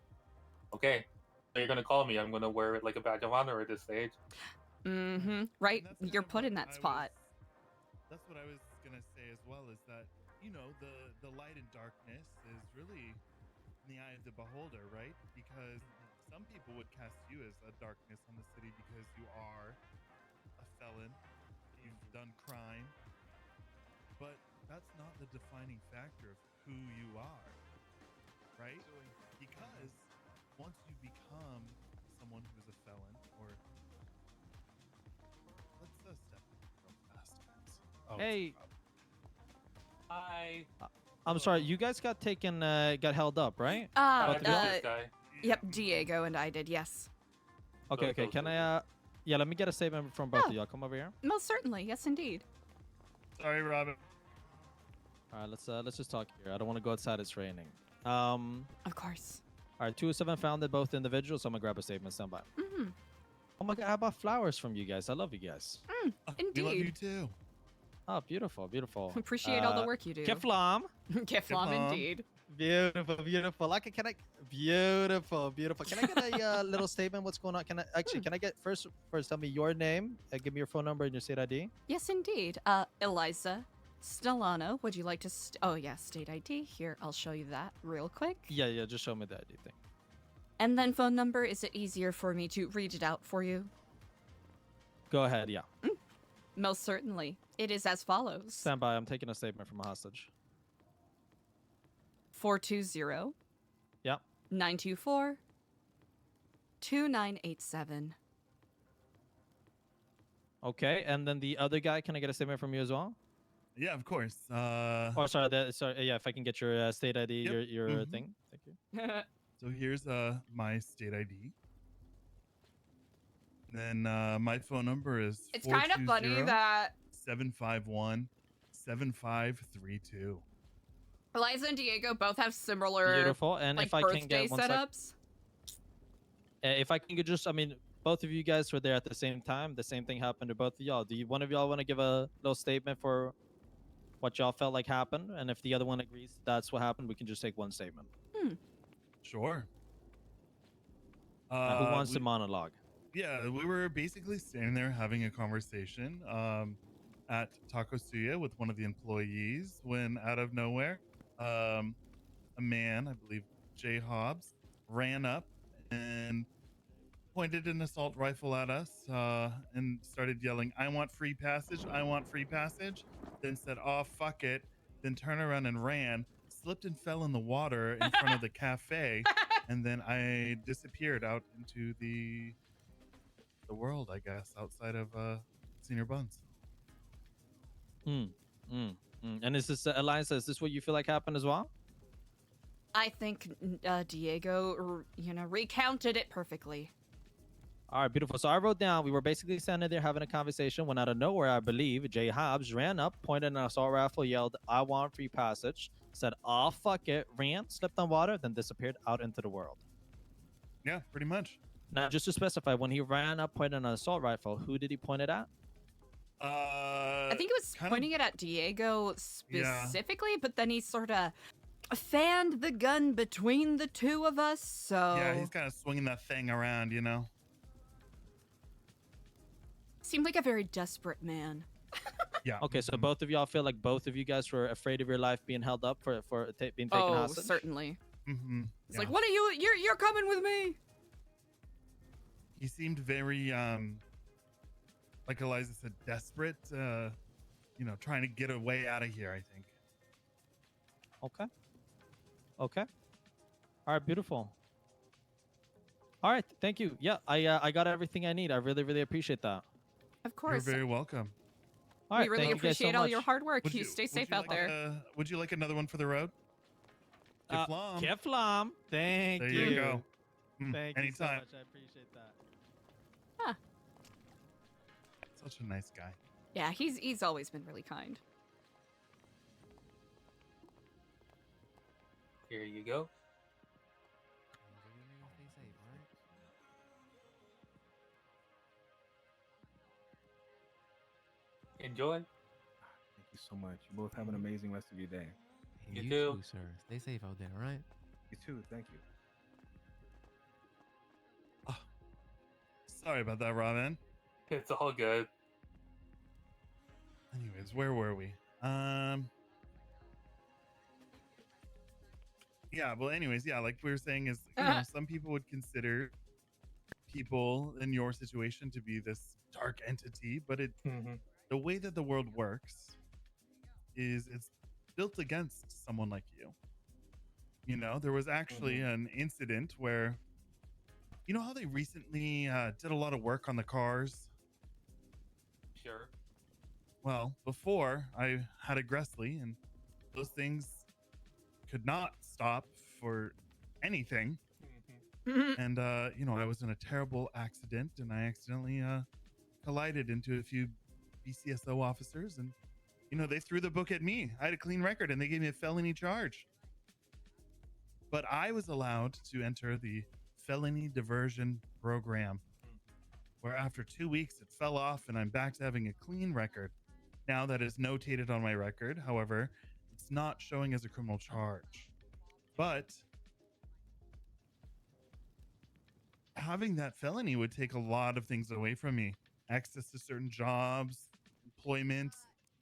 okay. So you're going to call me. I'm going to wear it like a badge of honor at this stage. Right? You're put in that spot. That's what I was going to say as well, is that, the light and darkness is really in the eye of the beholder, right? Because some people would cast you as a darkness on the city because you are a felon, you've done crime, but that's not the defining factor of who you are, right? Because once you become someone who is a felon, or let's step real fast, guys. Oh, Hey. Hi. I'm sorry, you guys got held up, right? This guy. Yep, Diego and I did, yes. Okay, can I, let me get a statement from both of y'all. Come over here. Most certainly, yes indeed. Sorry, Robyn. All right, let's just talk here. I don't want to go outside, it's raining. Of course. All right, 207 founded both individuals, so I'm gonna grab a statement, stand by. Oh my god, how about flowers from you guys? I love you guys. Indeed. We love you too. Oh, beautiful, beautiful. Appreciate all the work you do. Keflam. Keflam, indeed. Beautiful. Beautiful. Can I get a little statement? What's going on? Can I get first tell me your name, give me your phone number and your state ID? Yes, indeed. Eliza Stellano, would you like to state ID. Here, I'll show you that real quick. Yeah, just show me the ID thing. And then phone number, is it easier for me to read it out for you? Go ahead, yeah. Most certainly. It is as follows. Stand by, I'm taking a statement from a hostage. 420 Yep. 924 2987. Okay, and then the other guy, can I get a statement from you as well? Yeah, of course. Oh, sorry, yeah, if I can get your state ID, Yep. your thing. Thank you. So here's my state ID. Then my phone number is It's kind of funny that 751-7532. Eliza and Diego both have similar Beautiful, and like if I birthday can get setups. If I can get both of you guys were there at the same time. The same thing happened to both of y'all. Do one of y'all want to give a little statement for what y'all felt like happened? And if the other one agrees that's what happened, we can just take one statement. Sure. Who wants we- to monologue? Yeah, we were basically standing there having a conversation at Taco Suya with one of the employees when out of nowhere, a man, I believe Jay Hobbs, ran up and pointed an assault rifle at us and started yelling, "I want free passage, I want free passage," then said, "Oh, fuck it," then turned around and ran, slipped and fell in the water in front of the cafe, and then I disappeared out into the world, I guess, outside of Snr Buns. And is this Eliza? Is this what you feel like happened as well? I think Diego, recounted it perfectly. All right, beautiful. So I wrote down we were basically standing there having a conversation when out of nowhere, I believe, Jay Hobbs ran up, pointed an assault rifle, yelled, "I want free passage," said, "Oh, fuck it," ran, slipped on water, then disappeared out into the world. Yeah, pretty much. Now, just to specify, when he ran up, pointed an assault rifle, who did he point it at? I think he was kind of- pointing it at Diego Yeah. specifically, but then he sort of fanned the gun between the two of us, so... Yeah, he's kind of swinging that thing around, you know? Seemed like a very desperate man. Yeah. Okay, so both of y'all feel like both of you guys were afraid of your life being held up for being taken Oh, hostage? certainly. Mm-hmm. It's like, what are you... You're coming with me! He seemed very, like Eliza said, desperate, trying to get away out of here, I think. Okay. All right, beautiful. All right, thank you. Yeah, I got everything I need. I really, really appreciate that. Of course. You're very welcome. All right, We really thank you guys so appreciate all your much. hard work. Would You stay safe you out like, there. would you like another one for the road? Kiflam. Keflam. Thank There you. you go. Thank you so Anytime. much. I appreciate that. Such a nice guy. Yeah, he's always been really kind. Here you go. Enjoy. Thank you so much. You both have an amazing rest of your day. You too. sir. Stay safe out there, all right? You too. Thank you. Sorry about that, Robyn. It's all good. Anyways, where were we? Yeah, well, anyways, yeah, like we were saying is, some people would consider people in your situation to be this dark entity, but the way that the world works is it's built against someone like you. You know, there was actually an incident where, you know how they recently did a lot of work on the cars? Sure. Well, before I had a Gressley, and those things could not stop for anything. And, I was in a terrible accident, and I accidentally collided into a few BCSO officers, and, they threw the book at me. I had a clean record, and they gave me a felony charge. But I was allowed to enter the felony diversion program, where after 2 weeks it fell off and I'm back to having a clean record. Now that is notated on my record. However, it's not showing as a criminal charge. But having that felony would take a lot of things away from me. Access to certain jobs, employment,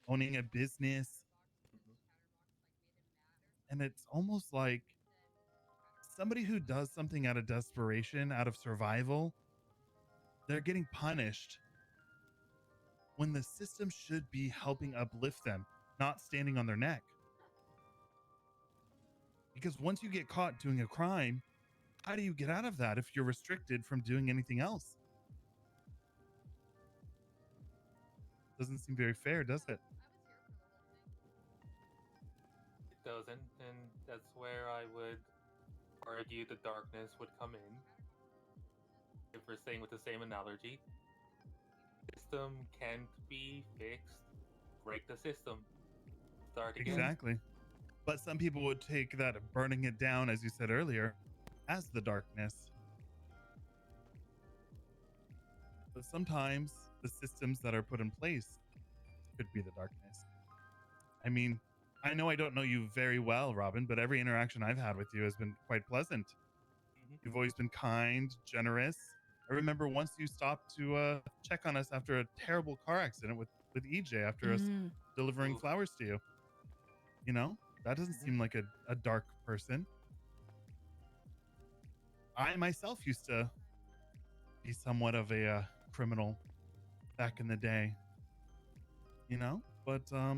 owning a business. And it's almost like somebody who does something out of desperation, out of survival, they're getting punished when the system should be helping uplift them, not standing on their neck. Because once you get caught doing a crime, how do you get out of that if you're restricted from doing anything else? Doesn't seem very fair, does it? It doesn't, and that's where I would argue the darkness would come in. If we're staying with the same analogy, system can't be fixed. Break the system. Start again. Exactly. But some people would take that burning it down, as you said earlier, as the darkness. But sometimes the systems that are put in place could be the darkness. I mean, I know I don't know you very well, Robyn, but every interaction I've had with you has been quite pleasant. You've always been kind, generous. I remember once you stopped to check on us after a terrible car accident with EJ after us delivering flowers to you. You know, that doesn't seem like a dark person. I myself used to be somewhat of a criminal back in the day, you know, but I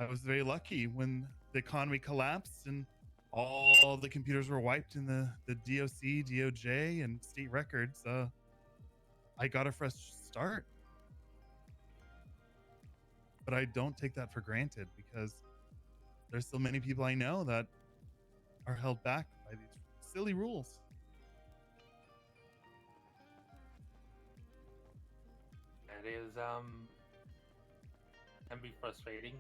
was very lucky when the economy collapsed and all the computers were wiped in the DOC, DOJ, and state records. I got a fresh start. But I don't take that for granted because there's so many people I know that are held back by these silly rules. That is can be frustrating.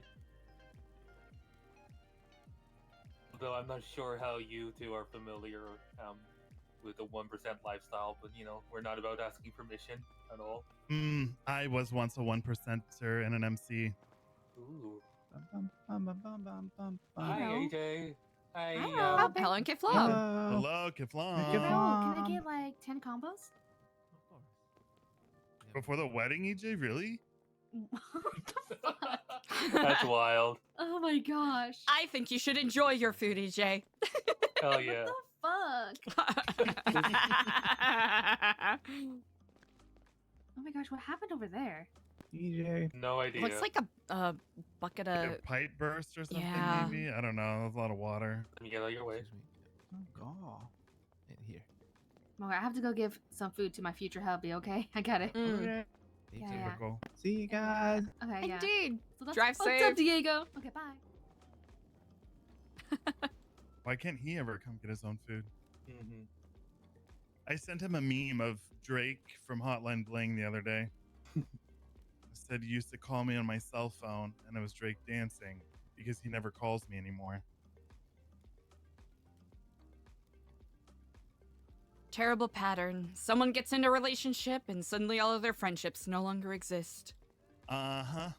Though I'm not sure how you two are familiar with the 1% lifestyle, but you know, we're not about asking permission at all. I was once a 1%er and an MC. Ooh. Hi, Hi, AJ. Hi, Oh, Hello and Kiflom. Hello, Kiflon. Raul, can I get like 10 combos? Before the wedding, EJ? Really? That's wild. Oh my gosh. I think you should enjoy your food, EJ. Hell yeah. Fuck. Oh my gosh, what happened over there? EJ. No idea. Looks like a bucket of... Like a pipe burst or something, Yeah. maybe? I don't know. There's a lot of water. Let me get out of your way. Oh, God. Here. Okay, I have to go give some food to my future hubby, okay? I got it. Mm. Yeah. Typical. See you guys. Okay, yeah. Indeed. So that's Drive what's safe. up, Diego. Okay, bye. Why can't he ever come get his own food? Mm-hmm. I sent him a meme of Drake from Hotline Bling the other day. I said he used to call me on my cell phone, and it was Drake dancing because he never calls me anymore. Terrible pattern. Someone gets into a relationship and suddenly all of their friendships no longer exist. Uh-huh.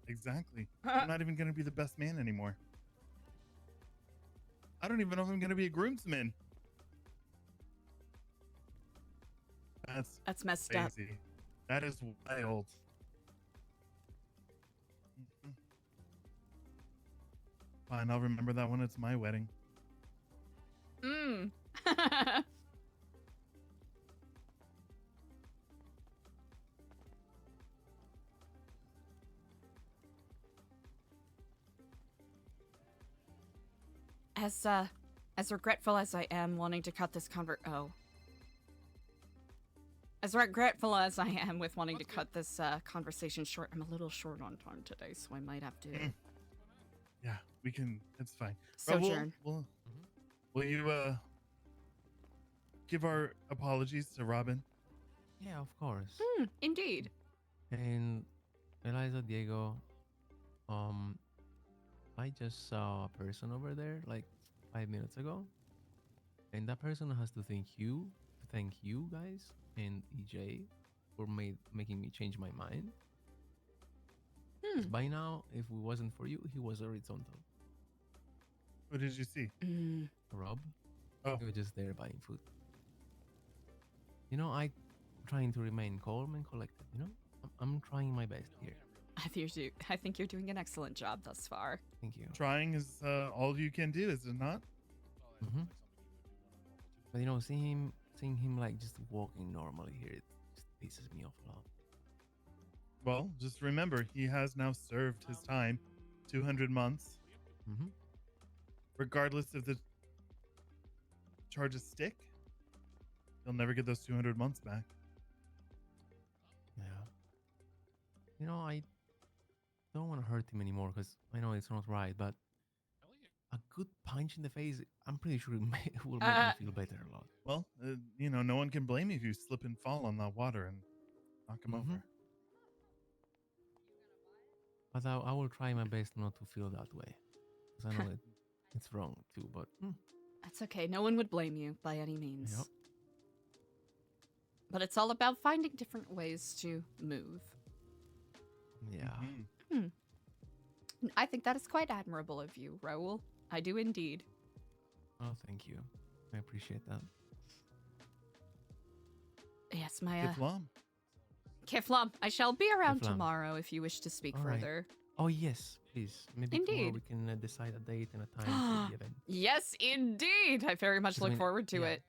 Exactly. I'm not even going to be the best man anymore. I don't even know if I'm going to be a groomsman. That's messed crazy. That is wild. Fine, I'll remember that when it's my wedding. Mm. As regretful as I am wanting to cut this As regretful as I am with wanting to cut this conversation short, I'm a little short on time today, so I might have to Yeah, we can. It's fine. sojourn. Will you give our apologies to Robyn? Yeah, of course. Indeed. And Eliza, Diego, I just saw a person over there like 5 minutes ago, and that person has to thank you guys and EJ for making me change my mind. 'Cause by now, if it wasn't for you, he was horizontal. Who did you see? Rob. Oh. He was just there buying food. You know, I'm trying to remain calm and collected. You know, I'm trying my best here. I think you're doing an excellent job thus far. Thank you. Trying is all you can do, is it not? But you know, seeing him like just walking normally here, it just pisses me off a lot. Well, just remember, he has now served his time, 200 months. Regardless if the charges stick, he'll never get those 200 months back. Yeah. You know, I don't want to hurt him anymore because I know it's not right, but a good punch in the face, I'm pretty sure it will make me feel better a lot. Well, you know, no one can blame you if you slip and fall on that water and knock him over. But I will try my best not to feel that way. Because I know it's wrong too, but... That's okay. No one would blame you by any means. Yep. But it's all about finding different ways to move. Yeah. I think that is quite admirable of you, Raul. I do indeed. Oh, thank you. I appreciate that. Yes, my Kiflam. Kiflam, I shall be around Kiflam. tomorrow if you wish to speak All right. further. Oh, yes, please. Maybe tomorrow Indeed. we can decide a date and a time for the event. Yes, indeed. I very much 'Cause I look mean, forward to yeah. it.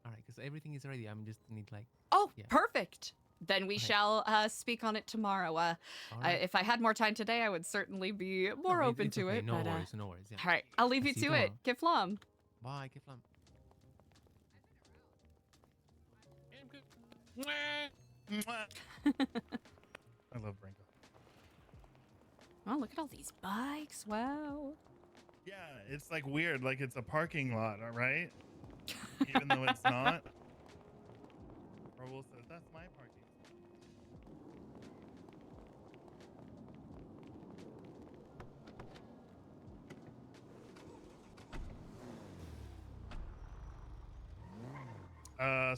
All right, because everything is ready. I'm just need like. Oh, Yeah. perfect. Then we Okay. shall speak on it tomorrow. All right. If I had more time today, I would certainly be more No, open it's to okay. it. No but, worries. No worries. Yeah. All right, I'll leave I'll you see you to it. Kiflam. Bye, Kiflam. I love Brinko. Oh, look at all these bikes. Wow. Yeah, it's like weird, like it's a parking lot, right? Even though it's not. Raul says that's my parking.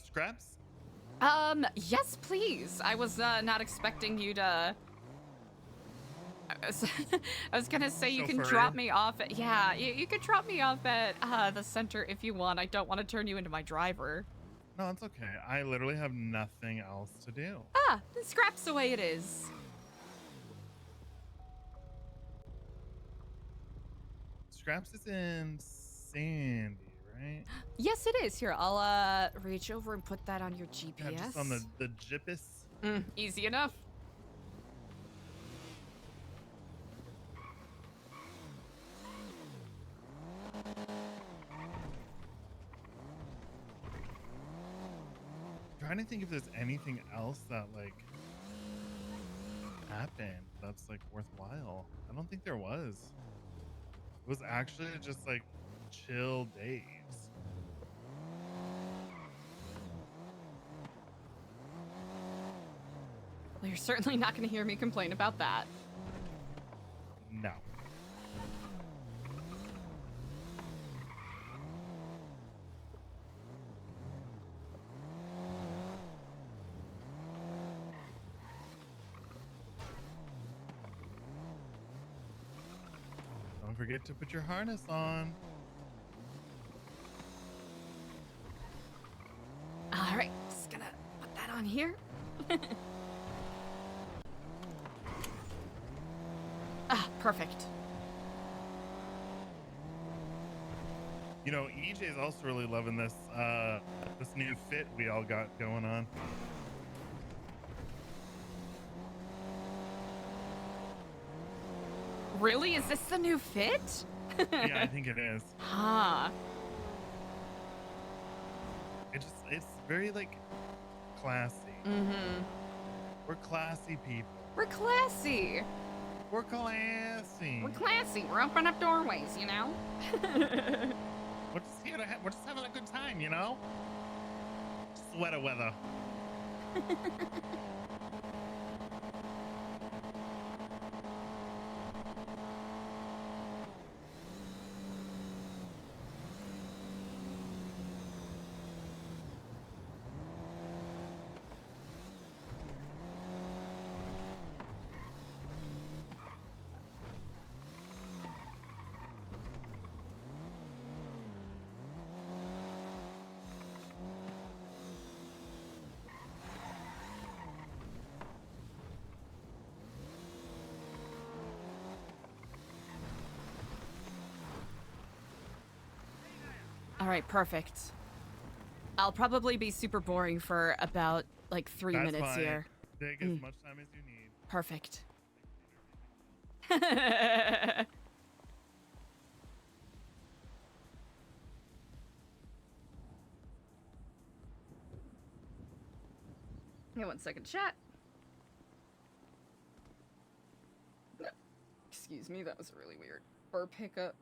Scraps? Yes, please. I was not expecting you to. I was gonna say you can Chauffeur. drop me off at, yeah, you could drop me off at the center if you want. I don't want to turn you into my driver. No, it's okay. I literally have nothing else to do. Ah, then scraps the way it is. Scraps is in Sandy, right? Yes, it is. Here, I'll reach over and put that on your GPS. Yeah, just on the Jippus. Easy enough. Trying to think if there's anything else that like happened that's like worthwhile. I don't think there was. It was actually just like chill days. Well, you're certainly not going to hear me complain about that. No. Don't forget to put your harness on. All right, just gonna put that on here. Ah, perfect. You know, EJ's also really loving this this new fit we all got going on. Really? Is this the new fit? Yeah, I think it is. Huh. It's very like classy. Mm-hmm. We're classy people. We're classy. We're classy. We're classy. We're opening up doorways, you know? We're just here to we're just having a good time, you know? Sweater weather. All right, perfect. I'll probably be super boring for about like 3 That's minutes fine. here. Take as much time as you need. Perfect. Yeah, 1 second, chat. Excuse me, that was really weird. Burp hiccup.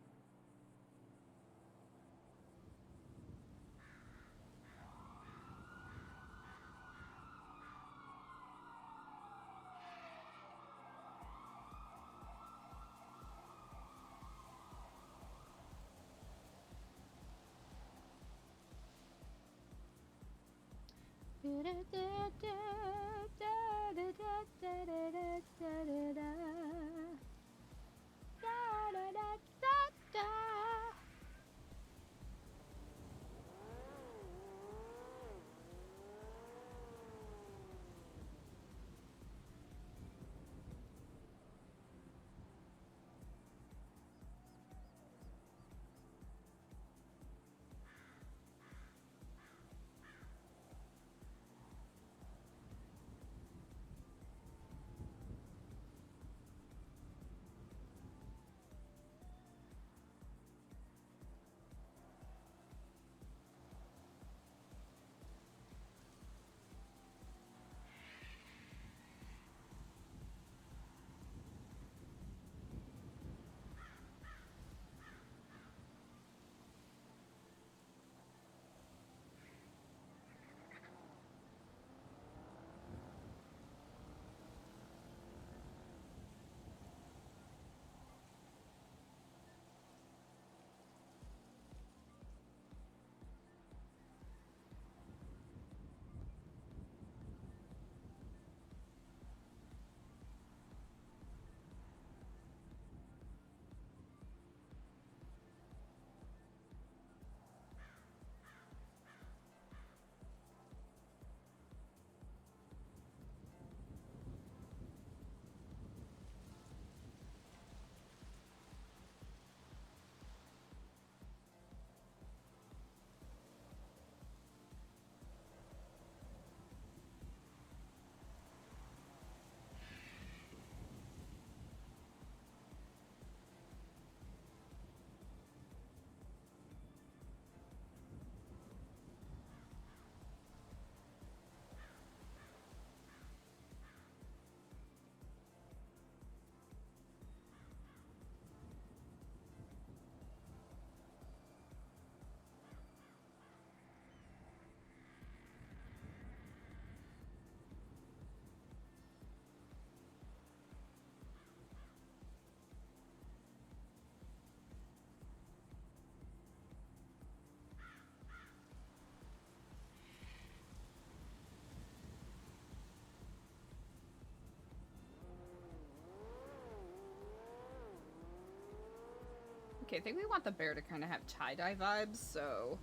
Okay, I think we want the bear to kind of have tie-dye vibes, so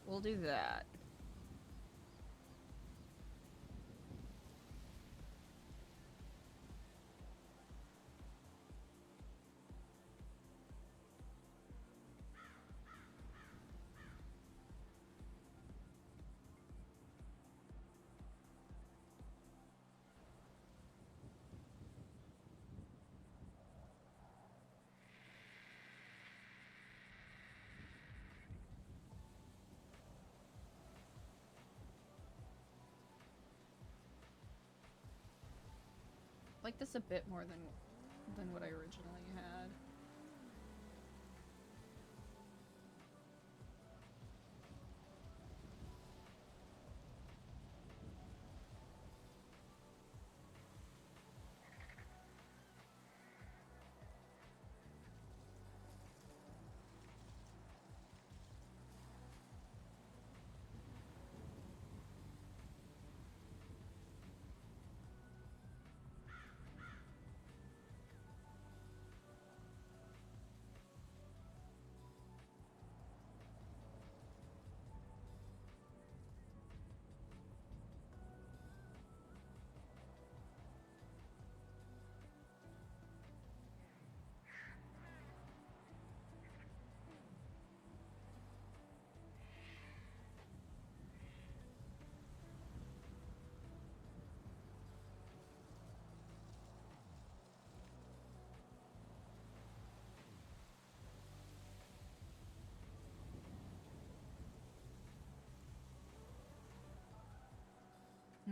we'll do that. Like this a bit more than what I originally had.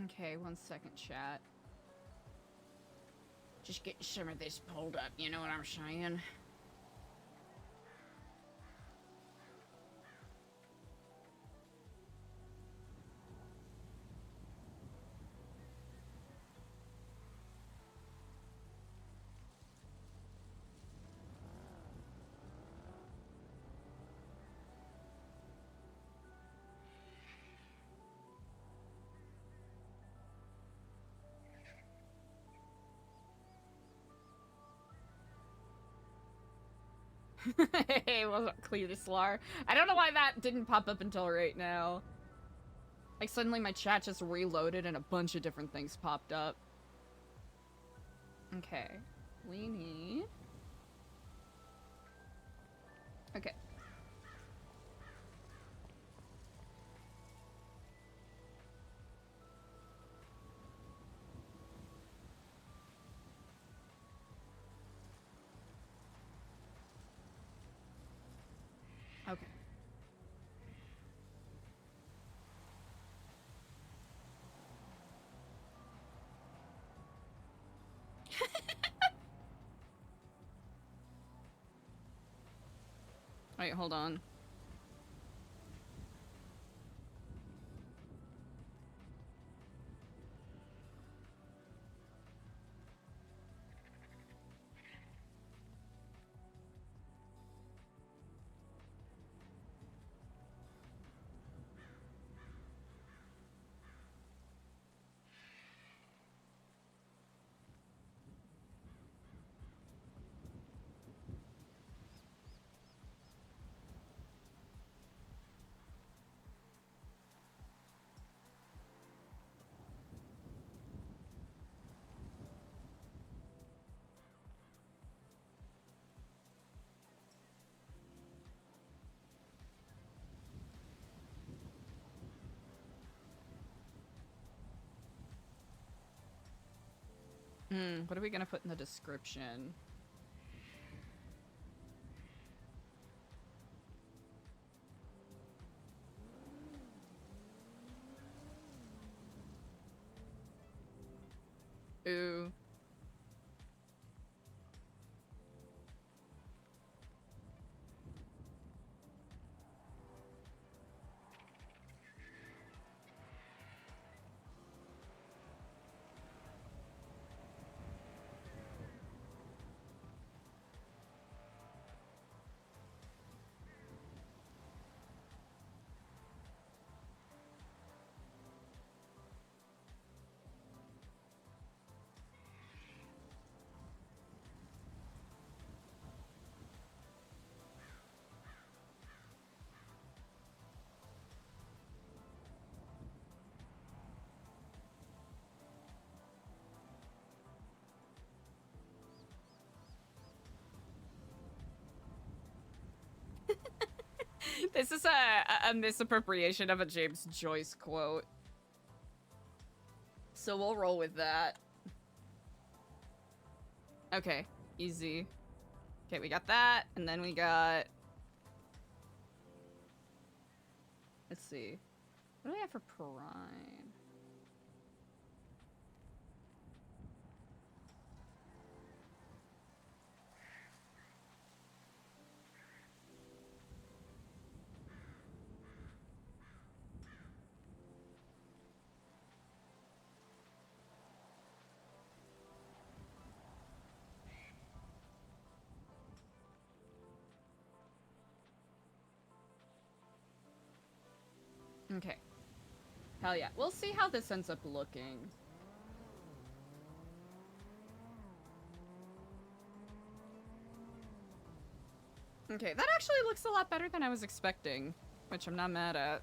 Okay, 1 second, chat. Just getting some of this pulled up, you know what I'm saying? Hey, wasn't clear, Slar. I don't know why that didn't pop up until right now. Like, suddenly my chat just reloaded and a bunch of different things popped up. Okay. We need... Okay. Okay. Wait, hold on. What are we gonna put in the description? Ooh. This is a misappropriation of a James Joyce quote. So we'll roll with that. Okay, easy. Okay, we got that, and then we got... Let's see. What do we have for Prime? Okay. Hell yeah. We'll see how this ends up looking. Okay, that actually looks a lot better than I was expecting, which I'm not mad at.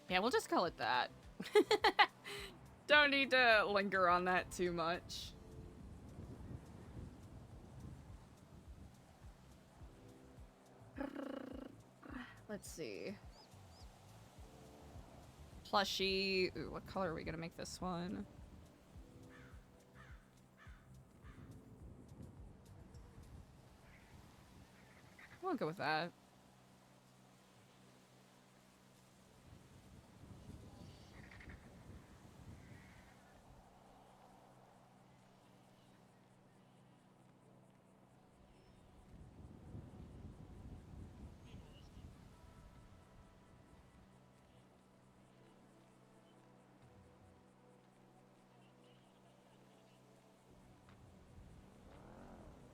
Yeah, we'll just call it that. Don't need to linger on that too much. Let's see. Plushie. Ooh, what color are we gonna make this one? We'll go with that.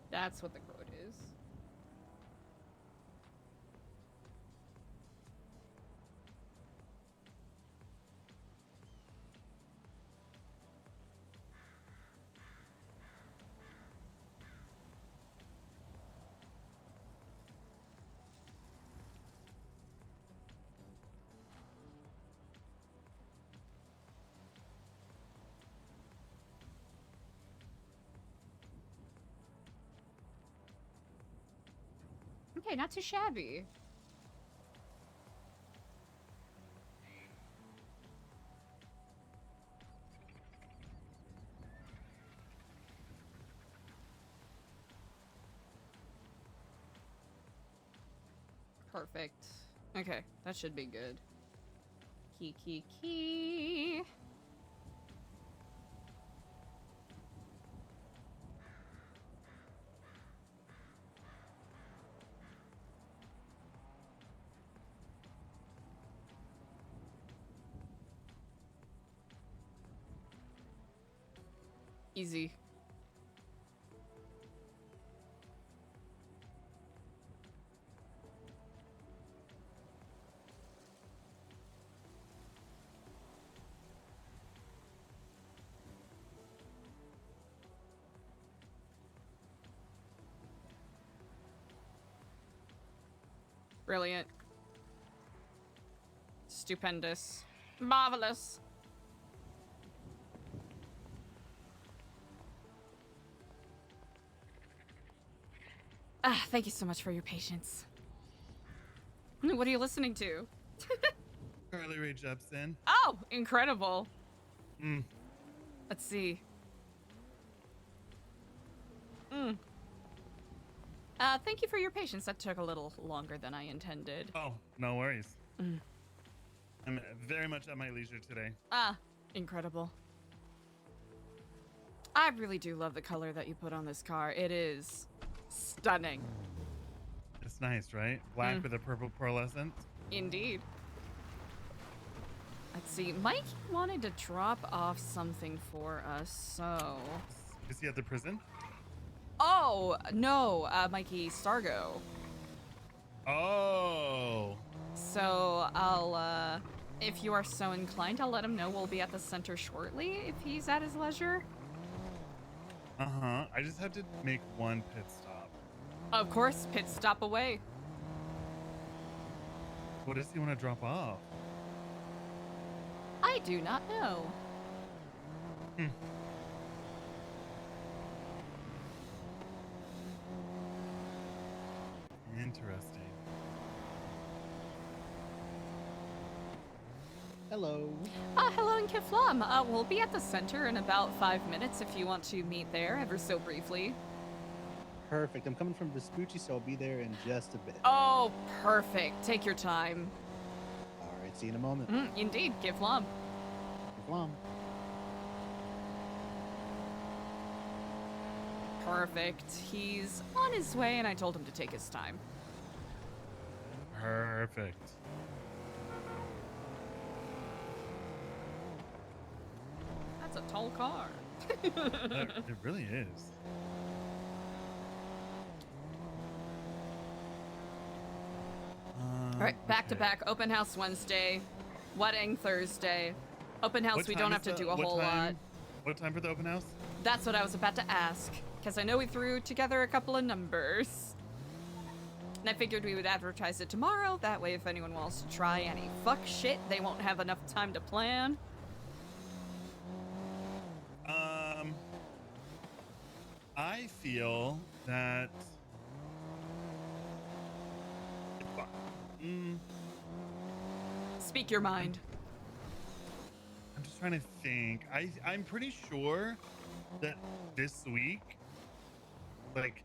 That's what the quote is. Okay, not too shabby. Perfect. Okay, that should be good. Key. Easy. Brilliant. Stupendous. Marvelous. Ah, thank you so much for your patience. What are you listening to? Carly Rae Jepsen. Oh, incredible. Mm. Let's see. Thank you for your patience. That took a little longer than I intended. Oh, no worries. Mm. I'm very much at my leisure today. Ah, incredible. I really do love the color that you put on this car. It is stunning. It's nice, right? Black with a purple pearlescent. Indeed. Let's see. Mike wanted to drop off something for us, so. Is he at the prison? Oh no, Mikey Stargo. Oh. So I'll, if you are so inclined, I'll let him know we'll be at the center shortly if he's at his leisure. Uh-huh. I just have to make one pit stop. Of course, pit stop away. What does he want to drop off? I do not know. Interesting. Hello. Hello in Kiflam. We'll be at the center in about 5 minutes if you want to meet there ever so briefly. Perfect. I'm coming from Vespucci, so I'll be there in just a bit. Oh, perfect. Take your time. All right, see you in a moment. Indeed, Kiflam. Kiflam. Perfect. He's on his way, and I told him to take his time. Perfect. That's a tall car. It really is. All right, back to back. Open house Wednesday, wedding Thursday. Open house, What we time don't is have to the- do a what whole lot. time- What time for the open house? That's what I was about to ask, because I know we threw together a couple of numbers. And I figured we would advertise it tomorrow. That way, if anyone wants to try any fuck shit, they won't have enough time to plan. I feel that. Speak your mind. I'm just trying to think. I'm pretty sure that this week, like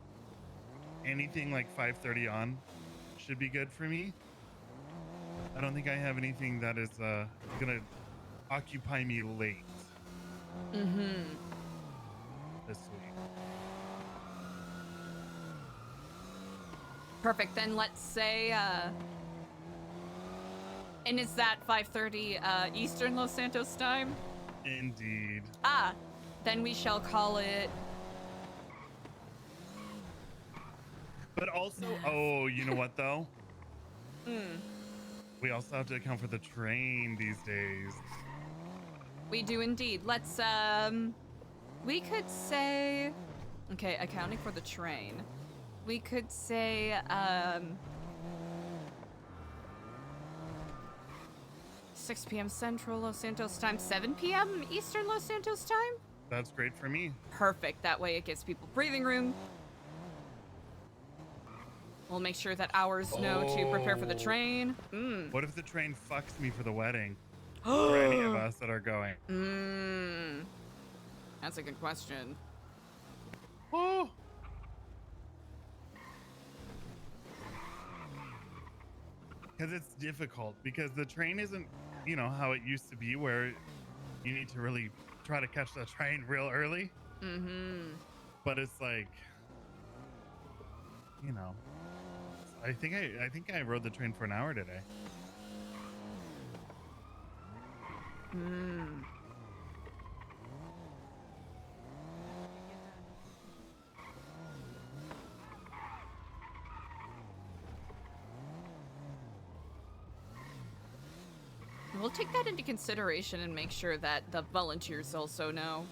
anything like 5:30 on, should be good for me. I don't think I have anything that is gonna occupy me late this week. Perfect. Then let's say, and is that 5:30 Eastern Los Santos time? Indeed. Then we shall call it. But also, oh, you know what though? We also have to account for the train these days. We do indeed. Let's, we could say, okay, accounting for the train. We could say, 6 p.m. Central Los Santos time, 7 p.m. Eastern Los Santos time? That's great for me. Perfect. That way it gives people breathing room. We'll make sure that ours know to prepare for the train. What if the train fucks me for the wedding? For any of us that are going. That's a good question. Oh. Because it's difficult, because the train isn't, you know, how it used to be where you need to really try to catch the train real early. But it's like, you know, I think I rode the train for an hour today. We'll take that into consideration and make sure that the volunteers also know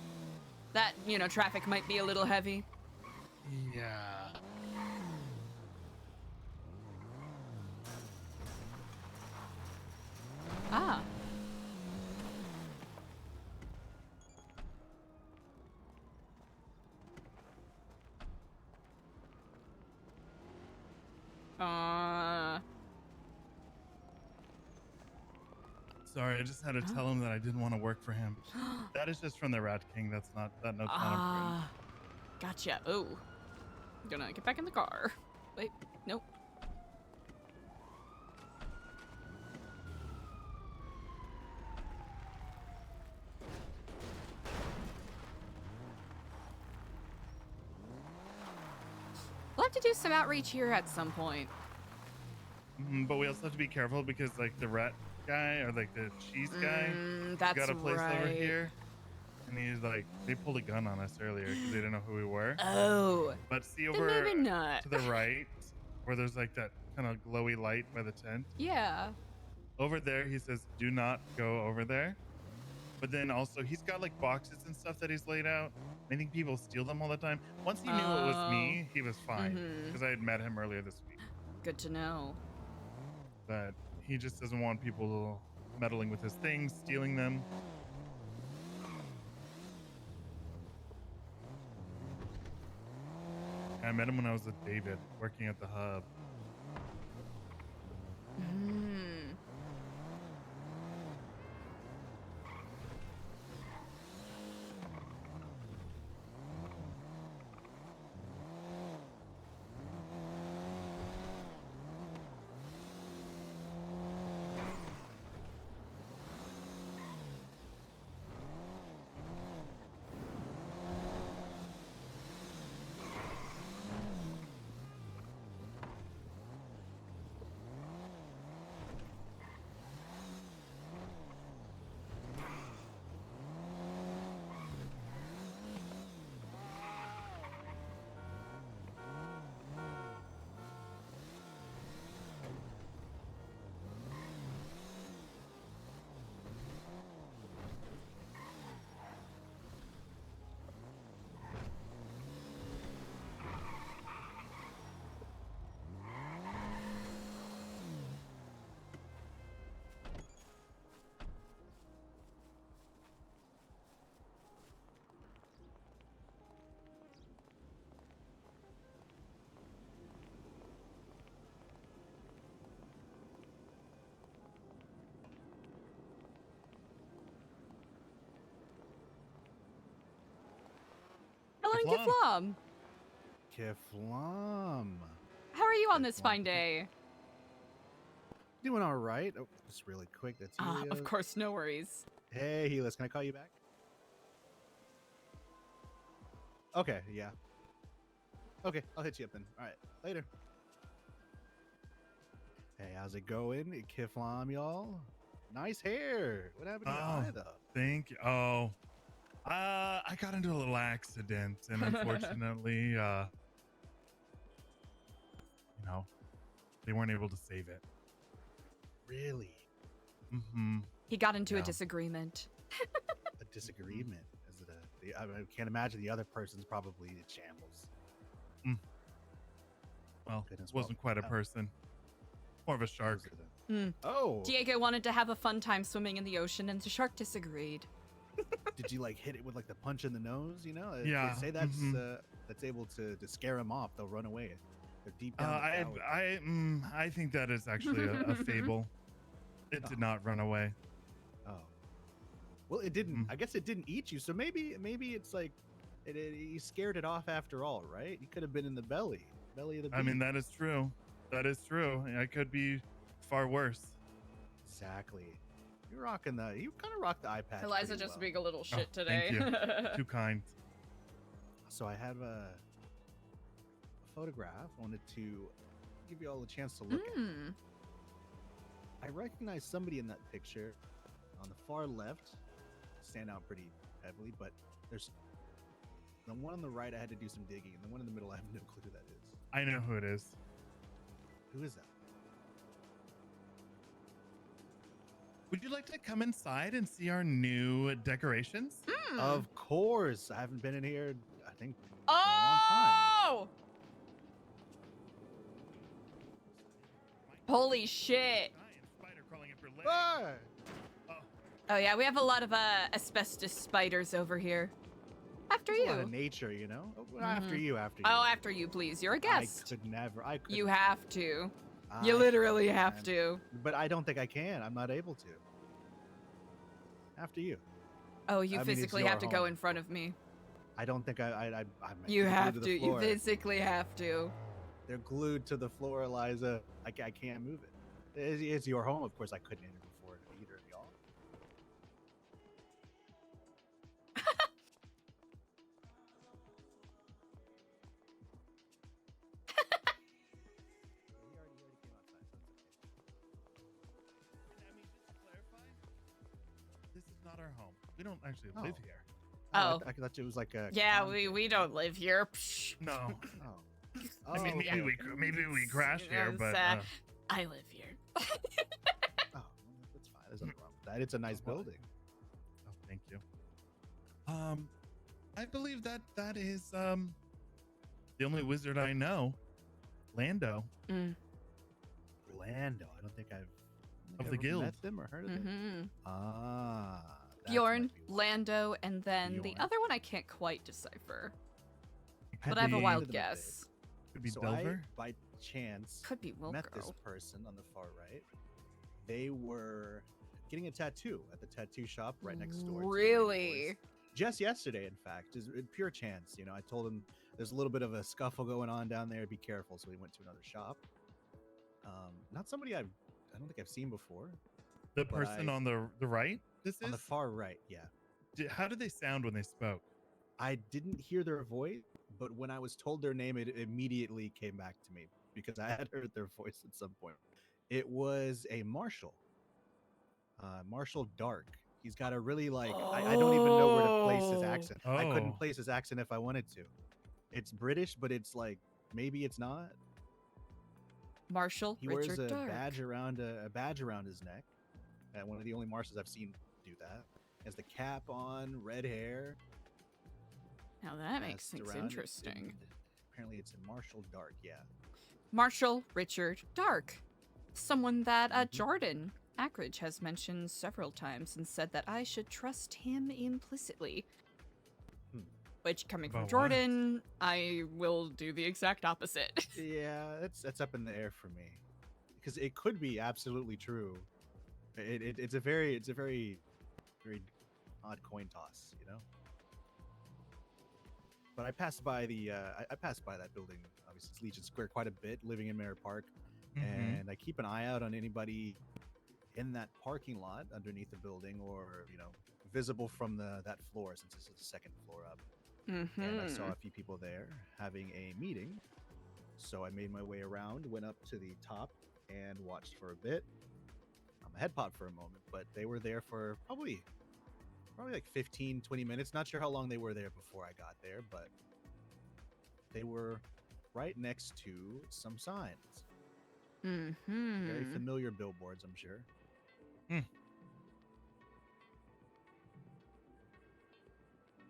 that, you know, traffic might be a little heavy. Yeah. Sorry, I just had to tell him that I didn't want to work for him. That is just from the Rat King. That's not note's not important. Gotcha. Oh. Gonna get back in the car. Wait, nope. We'll have to do some outreach here at some point. But we also have to be careful because like the rat guy or like the cheese guy That's got a place over right. here, and he's like they pulled a gun on us earlier because they didn't know who we were. Oh. But see Then over maybe not. to the right where there's like that kind of glowy light by the tent. Yeah. Over there, he says, "Do not go over there." But then also he's got like boxes and stuff that he's laid out. I think people steal them all the time. Once he knew it was me, he was fine because I had met him earlier this week. Good to know. But he just doesn't want people meddling with his things, stealing them. I met him when I was with David, working at the hub. Hello, Kiflam. Kiflam. How are you on this fine day? Doing all right. Oh, just really quick. That's Helios. Of course, no worries. Hey, Helios, can I call you back? Okay, yeah. Okay, I'll hit you up then. All right, later. Hey, how's it going? Kiflam, y'all. Nice hair. What happened to your eye, though? Thank you. Oh, I got into a little accident, and unfortunately, you know, they weren't able to save it. Really? Mm-hmm. He got into a disagreement. A disagreement? Is it I can't imagine the other person's probably in shambles. Well, Goodness, wasn't quite a person. More of a shark. Oh. Diego wanted to have a fun time swimming in the ocean, and the shark disagreed. Did you like hit it with like the punch in the nose? You know, Yeah, They say that's able to scare them off. They'll run away. They're deep down. I think that is actually a fable. It did not run away. Oh. Well, it didn't. I guess it didn't eat you. So maybe it's like you scared it off after all, right? You could have been in the belly of the beast. I mean, that is true. That is true. I could be far worse. Exactly. You're rocking you kind of rock the eye patch. Eliza pretty just well. being a little shit today. Thank you. Too kind. So I have a photograph. I wanted to give you all a chance to look at. I recognize somebody in that picture. On the far left, stand out pretty heavily, but there's the one on the right. I had to do some digging, and the one in the middle, I have no clue who that is. I know who it is. Who is that? Would you like to come inside and see our new decorations? Of course. I haven't been in here, I think, Oh! for a long time. Holy shit. Ah! Oh yeah, we have a lot of asbestos spiders over here. After It's you. a lot of nature, you know? Oh, After you. Oh, after you, please. You're a guest. I could never. You have to. I You literally can. have to. But I don't think I can. I'm not able to. After you. Oh, you I mean, it's physically your have to go home. in front of me. I don't think I'm You glued have the to. You floor. physically have to. They're glued to the floor, Eliza. I can't move it. It's your home, of course. I couldn't enter before either of y'all. He already came outside, so it's okay. our home. We don't actually Oh. live here. Oh. I thought it was like a. Yeah, con we thing. don't live here. Psh. No. Oh. I mean, okay. maybe we crash here, but I live here. Oh, that's fine. There's nothing wrong with that. It's a nice building. oh, thank you. I believe that is the only wizard I know, Lando. Lando. I don't think I've Of the ever guild. met them or heard of them. Ah. that Bjorn, might be why. Lando, and then the Bjorn. other one I can't quite decipher. Could But I have a be- wild guess. Could be So Delver. I, by chance, Could be Will met this Girl. person on the far right. They were getting a tattoo at the tattoo shop right next door. to the Really? boys. Just yesterday, in fact, is pure chance. You know, I told him there's a little bit of a scuffle going on down there. Be careful. So we went to another shop. Not somebody I don't think I've seen before. The but person I- on the right. This is On the far right, yeah. How did they sound when they spoke? I didn't hear their voice, but when I was told their name, it immediately came back to me because I had heard their voice at some point. It was a Marshall, Marshall Dark. He's got a really I don't even know where to place his accent. I Oh. couldn't place his accent if I wanted to. It's British, but it's like maybe it's not. Marshall He Richard wears a Dark. badge around a badge around his neck. One of the only Marshalls I've seen do that. Has the cap on, red hair. Now that makes Passed things around. interesting. Apparently, it's in Marshall Dark. Yeah. Marshall Richard Dark. Someone that Mm-hmm. Jordan Ackridge has mentioned several times and said that I should trust him implicitly. Which, coming from About what? Jordan, I will do the exact opposite. Yeah, that's up in the air for me, because it could be absolutely true. It's a very very odd coin toss, you know. But I passed by I passed by that building. Obviously, it's Legion Square quite a bit, living in Mirror Park, Mhm. and I keep an eye out on anybody in that parking lot underneath the building, or visible from that floor, since this is the second floor up. And I saw a few people there having a meeting. So I made my way around, went up to the top, and watched for a bit. My head popped for a moment, but they were there for probably like 15, 20 minutes. Not sure how long they were there before I got there, but they were right next to some signs. Very Mm-hmm. familiar billboards, I'm sure.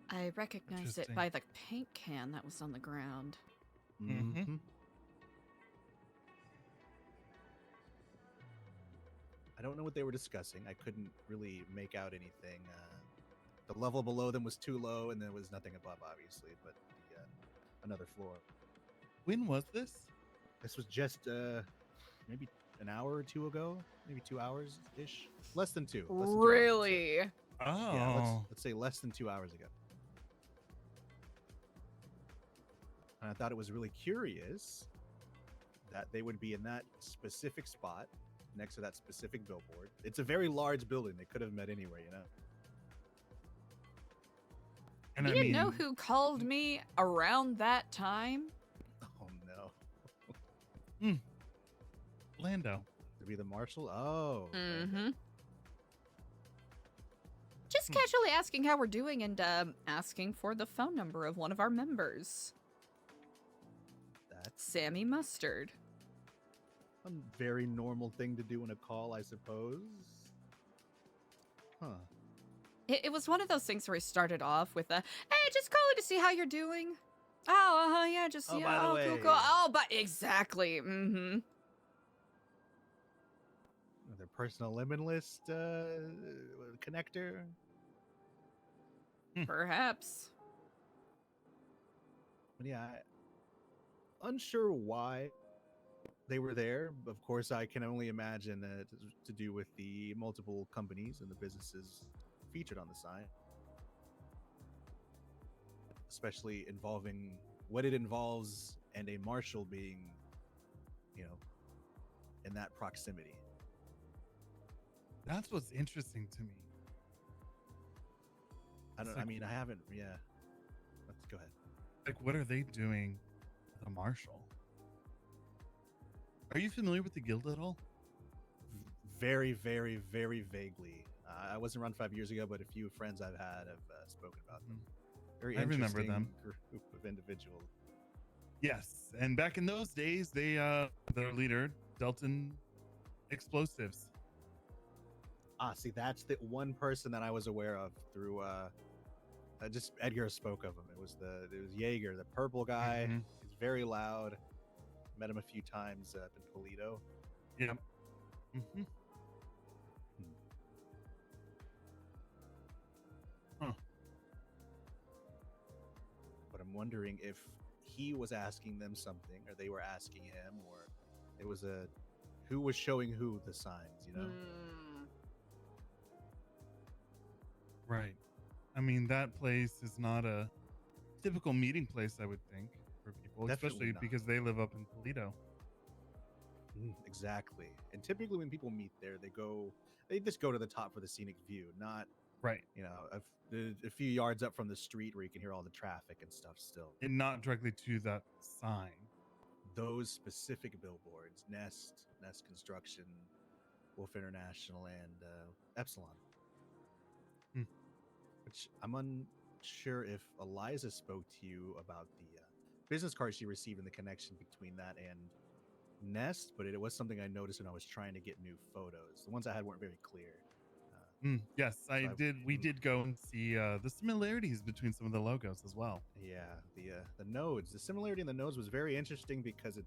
I recognized it Interesting. by the paint can that was on the ground. Mhm. I don't know what they were discussing. I couldn't really make out anything. The level below them was too low, and there was nothing above, obviously, but another floor. When was this? This was just maybe an hour or two ago, maybe 2 hours ish, less than two. Less than 2 hours, I'd say. Really? Yeah, Oh. let's say less than 2 hours ago. And I thought it was really curious that they would be in that specific spot next to that specific billboard. It's a very large building. They could have met anywhere, you know. And You I didn't mean, know who called me around that time? Oh no. Lando. To be the marshal? Oh. Mm-hmm. Just casually asking how we're doing and asking for the phone number of one of our members. That's Sammy Mustard. a very normal thing to do in a call, I suppose. Huh. It was one of those things where he started off with a, hey, just calling to see how you're doing. Oh, yeah, just, Oh, yeah, by the cool, way. cool. Oh, but exactly. Mm-hmm. Their personal lemon list connector. Perhaps. But yeah, unsure why they were there. Of course, I can only imagine that it's to do with the multiple companies and the businesses featured on the sign, especially involving what it involves and a marshal being, in that proximity. That's what's interesting to me. I It's don't. like- I mean, I haven't. Yeah. Let's go ahead. Like, what are they doing with a marshal? Are you familiar with the guild at all? Very, very, very vaguely. I wasn't around 5 years ago, but a few friends I've had have spoken about them. Very I remember interesting them. group of individuals. Yes, and back in those days, they their leader dealt in explosives. See, that's the one person that I was aware of through just Edgar spoke of him. It was Jaeger, the purple guy. Mhm. He's very loud. Met him a few times up in Toledo. Yep. Mm-hmm. Huh. But I'm wondering if he was asking them something, or they were asking him, or it was who was showing who the signs, you know? Right. I mean, that place is not a typical meeting place, I would think, for people, Definitely especially not. because they live up in Toledo. Exactly. And typically when people meet there, they just go to the top for the scenic view, not Right. you know a few yards up from the street where you can hear all the traffic and stuff. Still, And not directly to that sign. those specific billboards: Nest Construction, Wolf International, and Epsilon. Hmm. Which I'm unsure if Eliza spoke to you about the business card she received and the connection between that and Nest, but it was something I noticed when I was trying to get new photos. The ones I had weren't very clear. Yes, we did go and see the similarities between some of the logos as well. Yeah, the nodes. The similarity in the nodes was very interesting because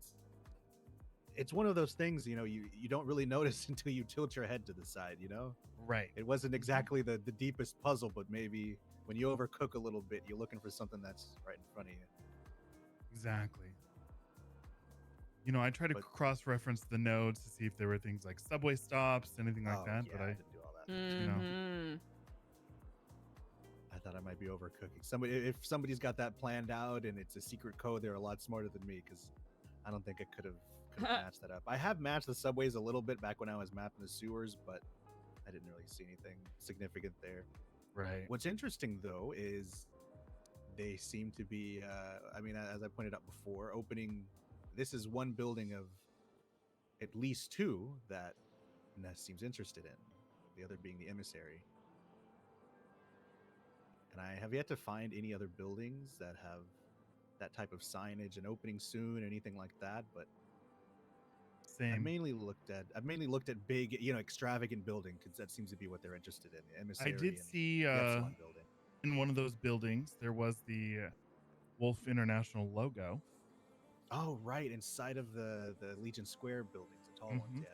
it's one of those things, you know, you don't really notice until you tilt your head to the side, you know? Right. It wasn't exactly the deepest puzzle, but maybe when you overcook a little bit, you're looking for something that's right in front of you. Exactly. You know, I try to cross-reference the nodes to see if there were things like subway stops, anything like that, but I didn't do all that. you know. I thought I might be overcooking. If somebody's got that planned out and it's a secret code, they're a lot smarter than me because I don't think I could have matched that up. I have matched the subways a little bit back when I was mapping the sewers, but I didn't really see anything significant there. Right. What's interesting though is they seem to be, I mean, as I pointed out before, opening. This is one building of at least two that Nest seems interested in. The other being the emissary. And I have yet to find any other buildings that have that type of signage and opening soon, anything like that. But same. I've mainly looked at big, you know, extravagant building because that seems to be what they're interested in. The emissary. I did and see the Epsilon building. in one of those buildings there was the Wolf International logo. Oh, right, inside of the Legion Square buildings, the tall ones. Yeah,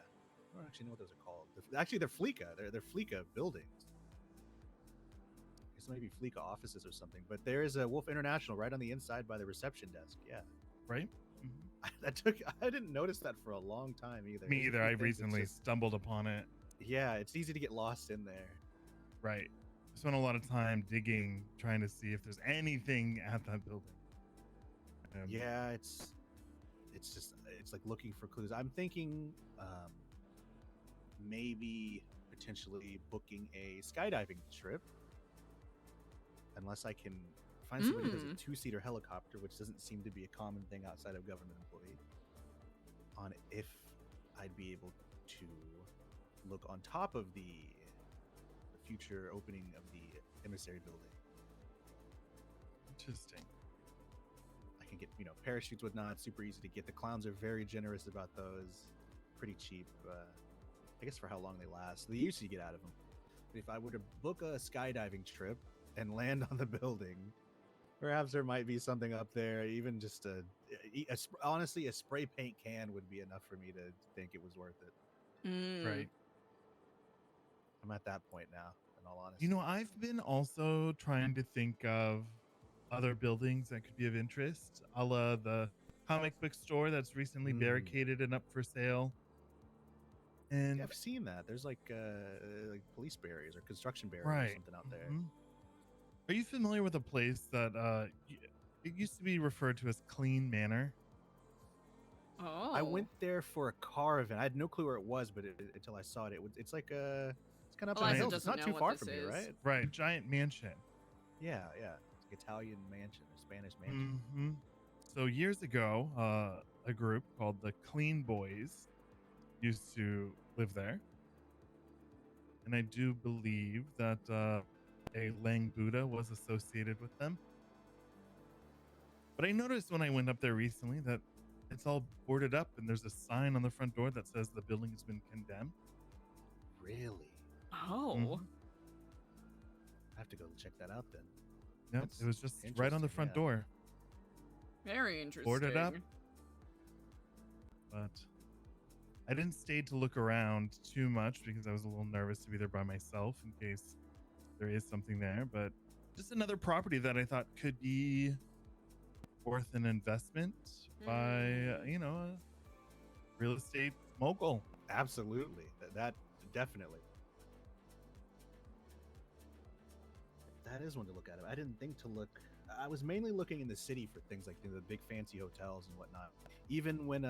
I don't actually know what those are called. Actually, they're Fleeca. They're Fleeca buildings. It's maybe Fleeca offices or something. But there is a Wolf International right on the inside by the reception desk. Yeah, right. I didn't notice that for a long time either. Me either. I recently stumbled upon it. Yeah, it's easy to get lost in there. Right. I spent a lot of time digging, trying to see if there's anything at that building. Yeah, it's like looking for clues. I'm thinking maybe potentially booking a skydiving trip, unless I can find somebody who has a two-seater helicopter, which doesn't seem to be a common thing outside of government employee. On if I'd be able to look on top of the future opening of the emissary building. Interesting. I can get, you know, parachutes, whatnot, super easy to get. The clowns are very generous about those, pretty cheap. I guess for how long they last. The use you get out of them. But if I were to book a skydiving trip and land on the building, perhaps there might be something up there. Even just honestly, a spray paint can would be enough for me to think it was worth it. Right. I'm at that point now, in all honesty. You know, I've been also trying to think of other buildings that could be of interest, a la the comic book store that's recently barricaded and up for sale. And yeah, I've seen that. There's like police barriers or construction barriers or something out there. Are you familiar with a place that it used to be referred to as Clean Manor? Oh. I went there for a car event. I had no clue where it was, but until I saw it, it's like it's kind of up in the hills. It's not too far from here, right? Right, giant mansion. Yeah. It's like Italian mansion or Spanish mansion. So years ago, a group called the Clean Boys used to live there. and I do believe that a Lang Buddha was associated with them. But I noticed when I went up there recently that it's all boarded up and there's a sign on the front door that says the building has been condemned. Really? Oh. Mhm. I have to go check that out then. Yep, That's it was just right on the interesting, front yeah. door. Very interesting. Boarded up. But I didn't stay to look around too much because I was a little nervous to be there by myself in case there is something there. But just another property that I thought could be worth an investment by, a real estate mogul. Absolutely. That definitely. That is one to look at. I didn't think to look. I was mainly looking in the city for things like the big fancy hotels and whatnot. Even when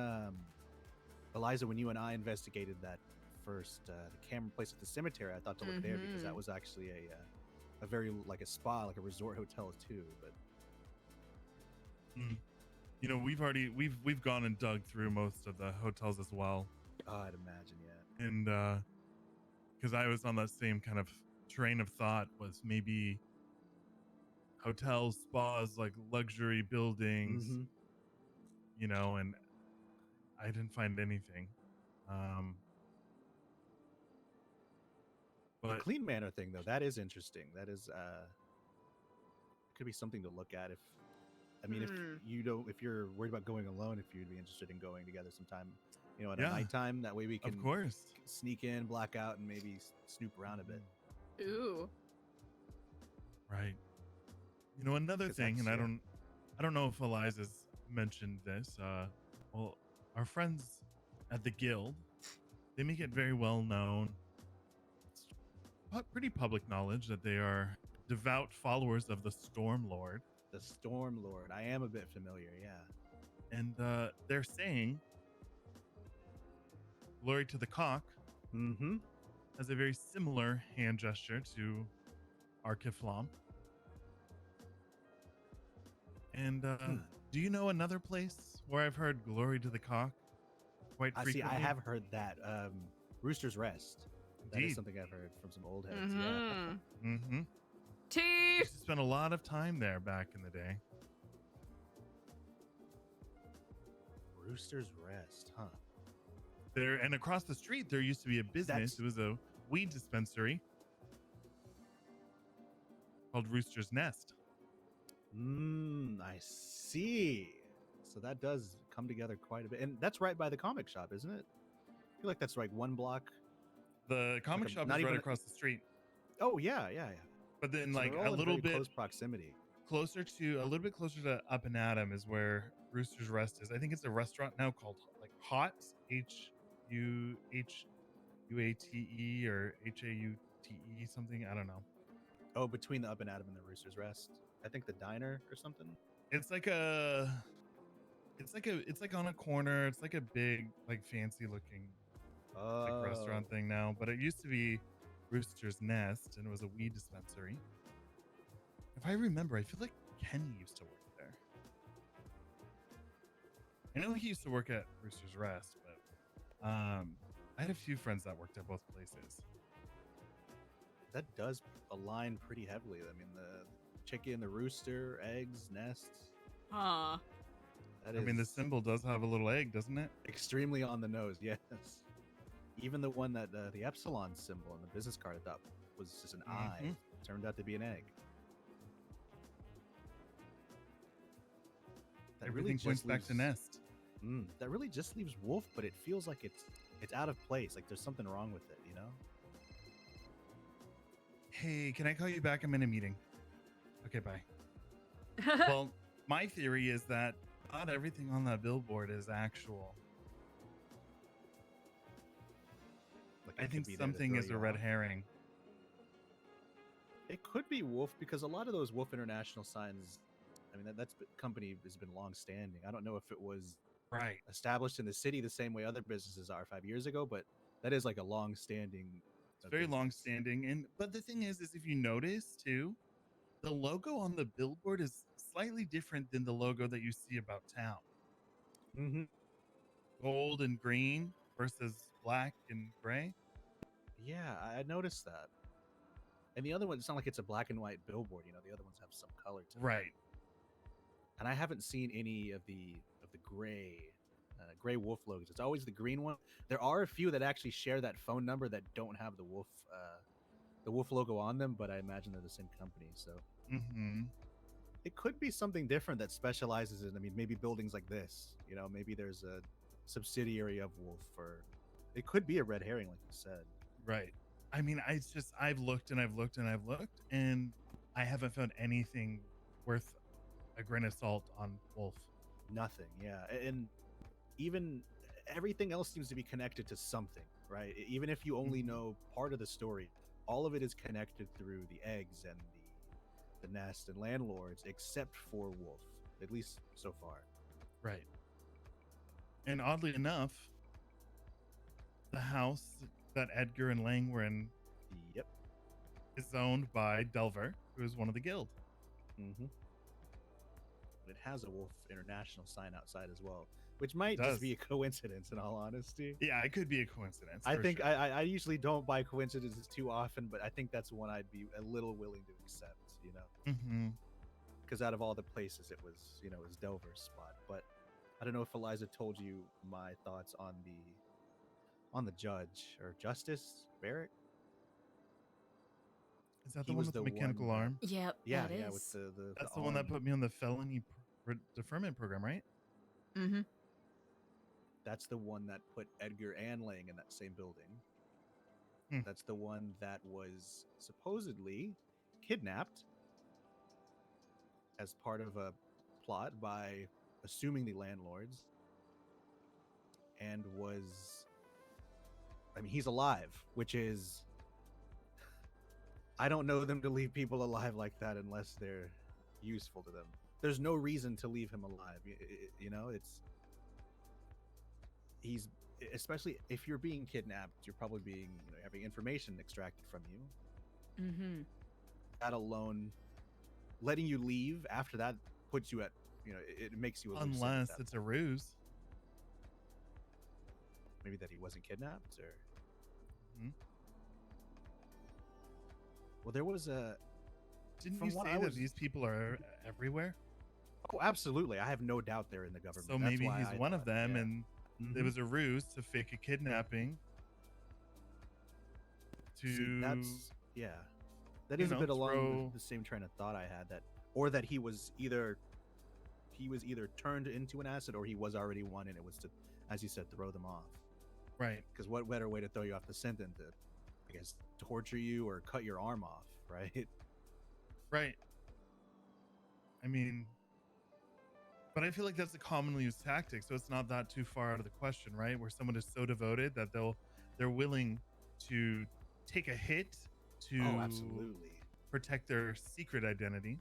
Eliza, when you and I investigated that first the camera place at the cemetery, I thought to look there because that was actually a very like a spa, like a resort hotel too. But we've gone and dug through most of the hotels as well. oh, I'd imagine, yeah. And because I was on that same kind of train of thought, was maybe hotels, spas, like luxury buildings, and I didn't find anything. The But Clean Manor thing, though, that is interesting. That is could be something to look at. If you're worried about going alone, if you'd be interested in going together sometime, at a nighttime, that way we can of course, sneak in, black out, and maybe snoop around a bit. Ooh. Right. Another thing, and I don't know if Eliza's mentioned this. Well, our friends at the guild, they make it very well known. It's pretty public knowledge that they are devout followers of the Storm Lord. The Storm Lord. I am a bit familiar, yeah. And they're saying, glory to the cock, has a very similar hand gesture to Arkiflam. And do you know another place where I've heard glory to the cock quite frequently? I have heard that. Rooster's Rest. That Indeed. is something I've heard from some old heads, yeah. Mm-hmm. Tea! Used to spend a lot of time there back in the day. Rooster's Rest, huh? There, and across the street, there used to be a business. It was a weed dispensary called Rooster's Nest. I see. So that does come together quite a bit. And that's right by the comic shop, isn't it? I feel like that's like one block. The comic shop is right across the street. Oh, yeah. But then, So like they're all a in little very bit close proximity. a little bit closer to Up and Adam is where Rooster's Rest is. I think it's a restaurant now called like Hot's, Huate or Haute something. I don't know. Oh, between the Up and Adam and the Rooster's Rest. I think the diner or something. It's like on a corner. It's like a big, like fancy looking like restaurant thing now. But it used to be Rooster's Nest, and it was a weed dispensary. If I remember, I feel like Kenny used to work there. I know he used to work at Rooster's Rest, but I had a few friends that worked at both places. That does align pretty heavily. I mean, the chicken, the rooster, eggs, nests. Huh. I mean, the symbol does have a little egg, doesn't it? Extremely on the nose, yes. Even the one that the Epsilon symbol on the business card I thought was just an eye turned out to be an egg. That Everything points back to Nest. That really just leaves Wolf, but it feels like it's out of place. Like there's something wrong with it, you know? Hey, can I call you back? I'm in a meeting. Okay, bye. Well, my theory is that not everything on that billboard is actual. I think something is a red herring. It could be Wolf because a lot of those Wolf International signs, I mean, that's company has been long standing. I don't know if it was established in the city the same way other businesses are 5 years ago, but that is like a long standing. It's very long standing. But the thing is if you notice too, the logo on the billboard is slightly different than the logo that you see about town. Gold and green versus black and gray. Yeah, I noticed that. And the other one, it's not like it's a black and white billboard. You know, the other ones have some color to them. Right. And I haven't seen any of the gray wolf logos. It's always the green one. There are a few that actually share that phone number that don't have the wolf logo on them, but I imagine they're the same company. So Mm-hmm. it could be something different that specializes in. I mean, maybe buildings like this. You know, maybe there's a subsidiary of Wolf, or it could be a red herring, like you said. Right. I mean, I've looked and I've looked and I've looked, and I haven't found anything worth a grain of salt on Wolf. Nothing. Yeah, and even everything else seems to be connected to something, right? Even if you only know part of the story, all of it is connected through the eggs and the nest and landlords, except for Wolf, at least so far. Right. And oddly enough, the house that Edgar and Lang were in, yep, is owned by Delver, who is one of the guild. Mm-hmm. It has a Wolf International sign outside as well, which might It does. just be a coincidence, in all honesty. Yeah, it could be a coincidence. I for think sure. I usually don't buy coincidences too often, but I think that's one I'd be a little willing to accept, you know? Mm-hmm. Because out of all the places, it was, you know, it was Delver's spot. But I don't know if Eliza told you my thoughts on the judge or Justice Barrett. Is that He the one was with the the mechanical one that- arm? Yep, Yeah, that yeah, is. with the That's the one that arm. put me on the felony deferment program, right? Mm-hmm. That's the one that put Edgar and Lang in that same building. Hmm. That's the one that was supposedly kidnapped as part of a plot by, assuming, the landlords, and was, I mean, he's alive, which is, I don't know them to leave people alive like that unless they're useful to them. There's no reason to leave him alive. You know, he's, especially if you're being kidnapped, you're probably being, you know, having information extracted from you. Mm-hmm. That alone, letting you leave after that puts you at, you know, it makes you a loose end at Unless that it's a point. ruse. Maybe that he wasn't kidnapped, or Mhm. well, there was a. Didn't from you what say I that was- these people are everywhere? Oh, absolutely! I have no doubt they're in the government. So That's maybe why he's I one of thought, them, yeah. and it Mhm. was a ruse to fake a kidnapping. To See, that's yeah. That you is a know, bit along throw- the same train of thought I had, that, or that he was either turned into an acid, or he was already one, and it was to, as you said, throw them off. right. Because what better way to throw you off the scent than to, I guess, torture you or cut your arm off, right? Right. I mean, but I feel like that's a commonly used tactic, so it's not that too far out of the question, right? Where someone is so devoted that they're willing to take a hit to Oh, absolutely. protect their secret identity.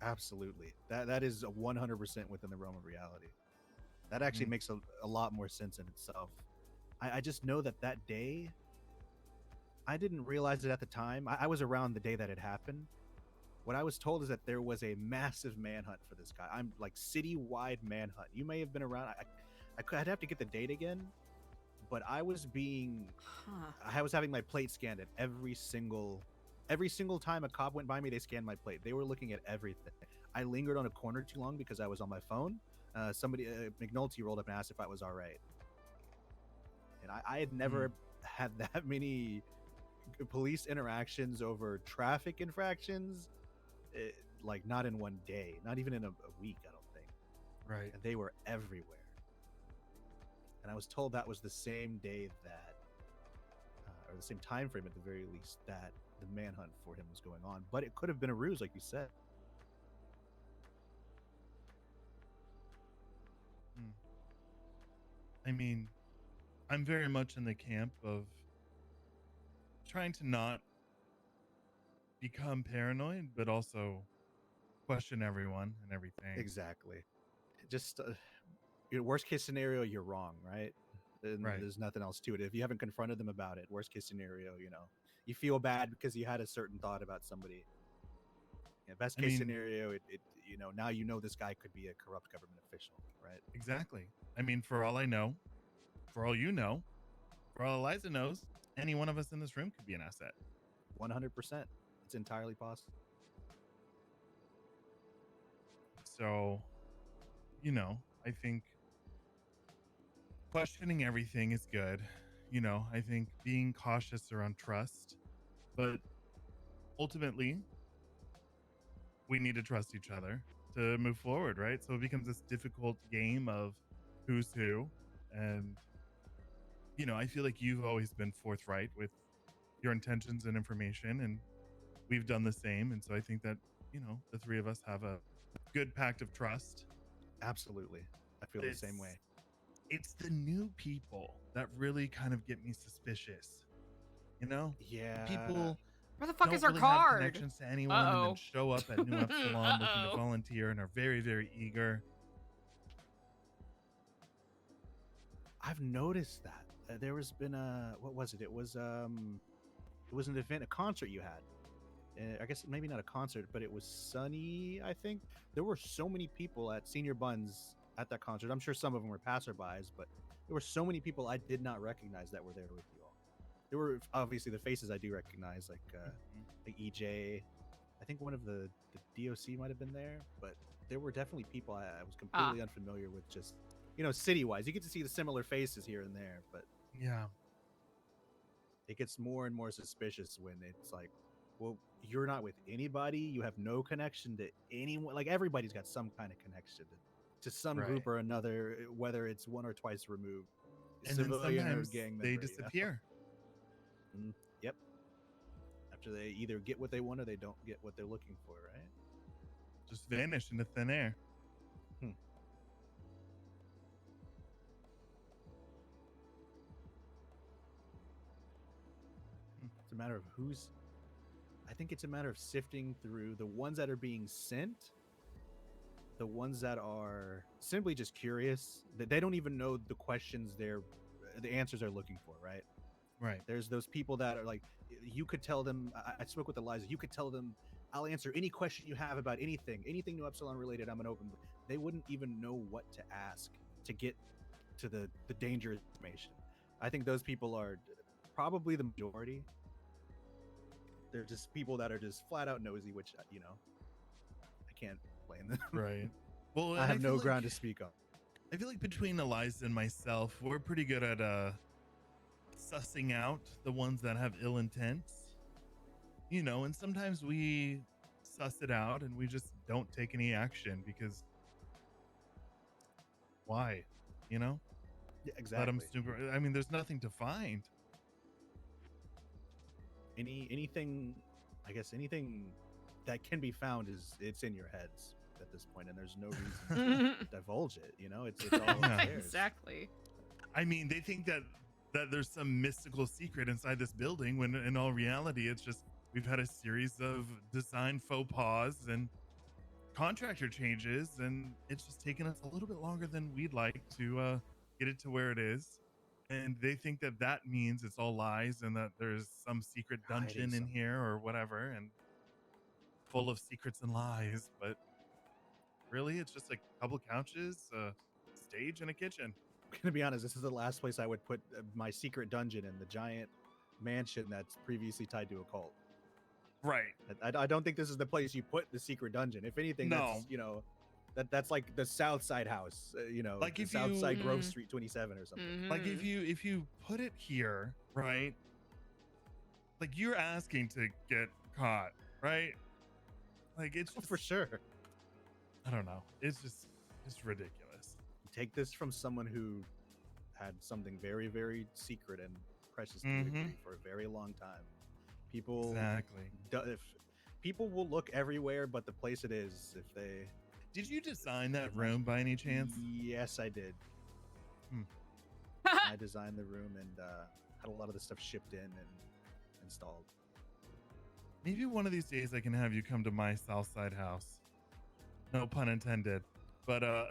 Absolutely. That is 100% within the realm of reality. That actually Mhm. makes a lot more sense in itself. I just know that day, I didn't realize it at the time. I was around the day that it happened. What I was told is that there was a massive manhunt for this guy. I'm like, citywide manhunt. You may have been around. I'd have to get the date again, but I was having my plate scanned at every single time a cop went by me. They scanned my plate. They were looking at everything. I lingered on a corner too long because I was on my phone. Somebody, McNulty, rolled up and asked if I was all right, and I had never had that many police interactions over traffic infractions, like not in one day, not even in a week, I don't think. Right. And they were everywhere. And I was told that was the same day that, or the same time frame at the very least, that the manhunt for him was going on. But it could have been a ruse, like you said. I mean, I'm very much in the camp of trying to not become paranoid, but also question everyone and everything. Exactly. Just your worst case scenario, you're wrong, right? And Right. there's nothing else to it. If you haven't confronted them about it, worst case scenario, you know, you feel bad because you had a certain thought about somebody. Yeah, best I case mean- scenario, it you know, now you know this guy could be a corrupt government official, right? Exactly. I mean, for all I know, for all you know, For all Eliza knows, any one of us in this room could be an asset. 100%. It's entirely possible. So, you know, I think questioning everything is good. You know, I think being cautious around trust, but ultimately, we need to trust each other to move forward, right? So it becomes this difficult game of who's who. And, you know, I feel like you've always been forthright with your intentions and information, and we've done the same. And so I think that, you know, the three of us have a good pact of trust. Absolutely. I feel the same way. It's the new people that really kind of get me suspicious. You know? Yeah. People Where the fuck don't is our really have card? connections to anyone and Uh-oh. then show up at New Epsilon looking to Uh-oh. volunteer and are very, very eager. I've noticed that. There has been a, what was it? It was an event, a concert you had. I guess maybe not a concert, but it was sunny, I think. There were so many people at Snr Buns at that concert. I'm sure some of them were passerbys, but there were so many people I did not recognize that were there with you all. There were obviously the faces I do recognize, like EJ. I think one of the DOC might have been there, but there were definitely people I was completely unfamiliar with, just, you know, city-wise. You get to see the similar faces here and there, but yeah, it gets more and more suspicious when it's like, well, you're not with anybody. You have no connection to anyone. Like, everybody's got some kind of connection to some group or another, whether it's one or twice removed. And then Civilian or sometimes gang member, they you know? disappear. Yep. After they either get what they want or they don't get what they're looking for, right? Just vanish into thin air. It's a matter of I think it's a matter of sifting through the ones that are being sent, the ones that are simply just curious, that they don't even know the questions the answers they're looking for, right? Right. There's those people that are like, you could tell them, I spoke with Eliza, you could tell them, I'll answer any question you have about anything New Epsilon related, I'm an open book. They wouldn't even know what to ask to get to the dangerous information. I think those people are probably the majority. They're just people that are just flat out nosy, which, you know, I can't blame them. Right. Well, I have no feel ground like- to speak on. I feel like between Eliza and myself, we're pretty good at sussing out the ones that have ill intents. You know, and sometimes we suss it out and we just don't take any action because why? You know? Yeah, Let them exactly. I mean, there's nothing to find. Anything that can be found it's in your heads at this point, and there's no reason to divulge it. You know, it's all upstairs. Exactly. I mean, they think that there's some mystical secret inside this building when in all reality, it's just we've had a series of design faux pas and contractor changes, and it's just taken us a little bit longer than we'd like to get it to where it is. And they think that means it's all lies and that there's some secret dungeon in here or whatever, and full of secrets and lies. But really, it's just like a couple couches, a stage, and a kitchen. I'm gonna be honest, this is the last place I would put my secret dungeon in, the giant mansion that's previously tied to a cult. Right. I don't think this is the place you put the secret dungeon. If anything, that's, you know, that's like the South Side house, you know, like the if South you Side Grove Street 27 or something. Like if you put it here, right? Like you're asking to get caught, right? Like it's just, for sure. I don't know. It's ridiculous. Take this from someone who had something very, very secret and precious to a degree for a very long time. People if people will look everywhere but the place it is if they. Did you design that room by any chance? Yes, I did. I designed the room and had a lot of the stuff shipped in and installed. Maybe one of these days I can have you come to my South Side house. No pun intended. But I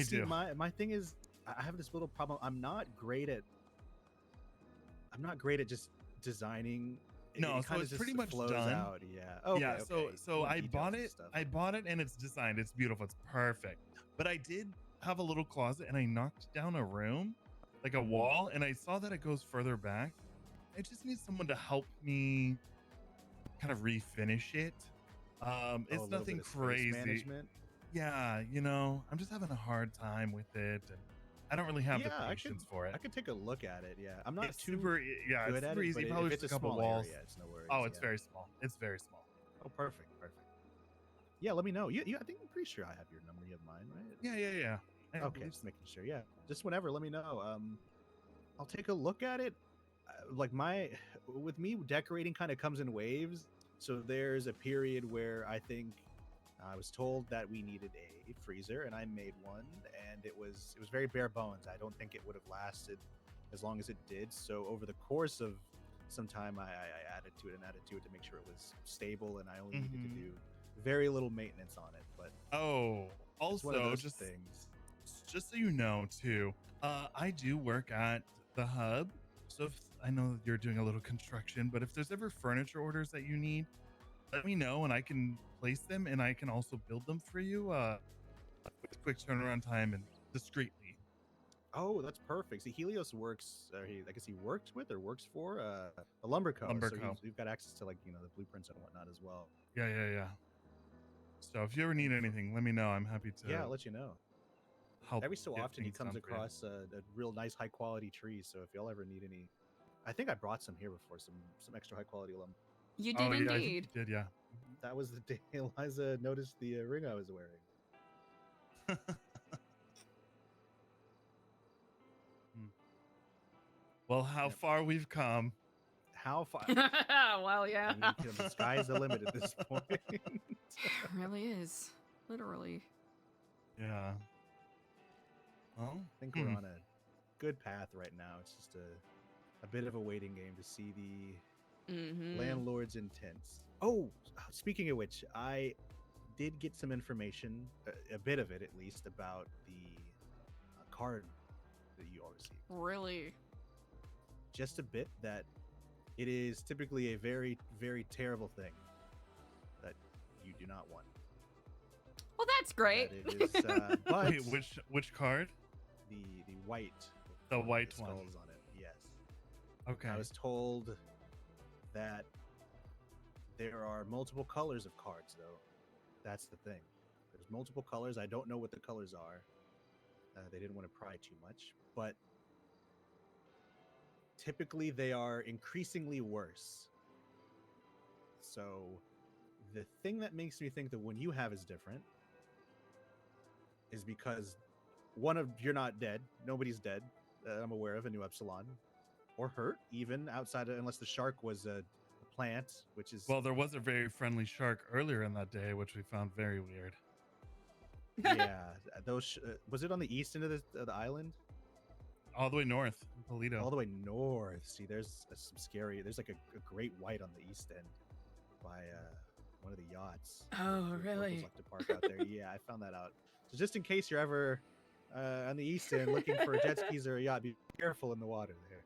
do. My thing is, I have this little problem. I'm not great at just designing. No, it so it's just pretty much flows done. out. Yeah. Okay, yeah. okay. So I Details bought and it. stuff. I bought it and it's designed. It's beautiful. It's perfect. But I did have a little closet and I knocked down a room like a wall, and I saw that it goes further back. I just need someone to help me kind of refinish it. A It's little nothing bit of space crazy. management. Yeah, I'm just having a hard time with it, and I don't really have the patience for it. I could take a look at it. Yeah, I'm not It's too super, yeah, good it's at super it, easy. but Probably if it's just a a couple small walls. area, it's no worries. Oh, it's yeah. very small. It's very small. Oh, perfect. Yeah, let me know. I think I'm pretty sure I have your number. You have mine, right? Yeah. Okay, just making sure. Yeah, just whenever, let me know. I'll take a look at it. With me, decorating kind of comes in waves. So there's a period where I think I was told that we needed a freezer, and I made one, and it was very bare bones. I don't think it would have lasted as long as it did. So over the course of some time, I added to it to make sure it was stable, and I only needed to do very little maintenance on it. But it's one of also, those just things. just so you know, too, I do work at the hub. So if I know that you're doing a little construction, but if there's ever furniture orders that you need, let me know and I can place them, and I can also build them for you with quick turnaround time and discreetly. Oh, that's perfect. See, Helios works. I guess he worked with or works for a lumber co. Lumber so co. We've got access to the blueprints and whatnot as well. Yeah. So if you ever need anything, let me know. I'm happy to. Yeah, I'll let you know. Help Every so get often he things comes done for you. across a real nice high quality tree. So if y'all ever need any, I think I brought some here before, some extra high quality lumber. You did Yeah, I think indeed. you did, yeah. That was the day Eliza noticed the ring I was wearing. Well, how far we've come. How far? Well, yeah. The sky's the limit at this point. It really is. Literally. Yeah. Well, I think we're on a good path right now. It's just a bit of a waiting game to see the landlord's intents. Oh, speaking of which, I did get some information, a bit of it at least, about the card that you all received. Really? Just a bit that it is typically a very, very terrible thing that you do not want. Well, that's great. That it is, but wait, which card? The white. The with white the one. skulls on it. Yes. Okay. I was told that there are multiple colors of cards, though. That's the thing. There's multiple colors. I don't know what the colors are. They didn't want to pry too much, but typically they are increasingly worse. So the thing that makes me think that when you have is different is because you're not dead. Nobody's dead that I'm aware of in New Epsilon, or hurt even outside of, unless the shark was a plant, which is, Well, there was a very friendly shark earlier in that day, which we found very weird. yeah. Those was it on the east end of the island? All the way north, Polito. All the way north. See, there's some scary. There's like a great white on the east end by one of the yachts. Oh, Locals really? like to park out there. Yeah, I found that out. So just in case you're ever on the east end looking for jet skis or a yacht, be careful in the water there.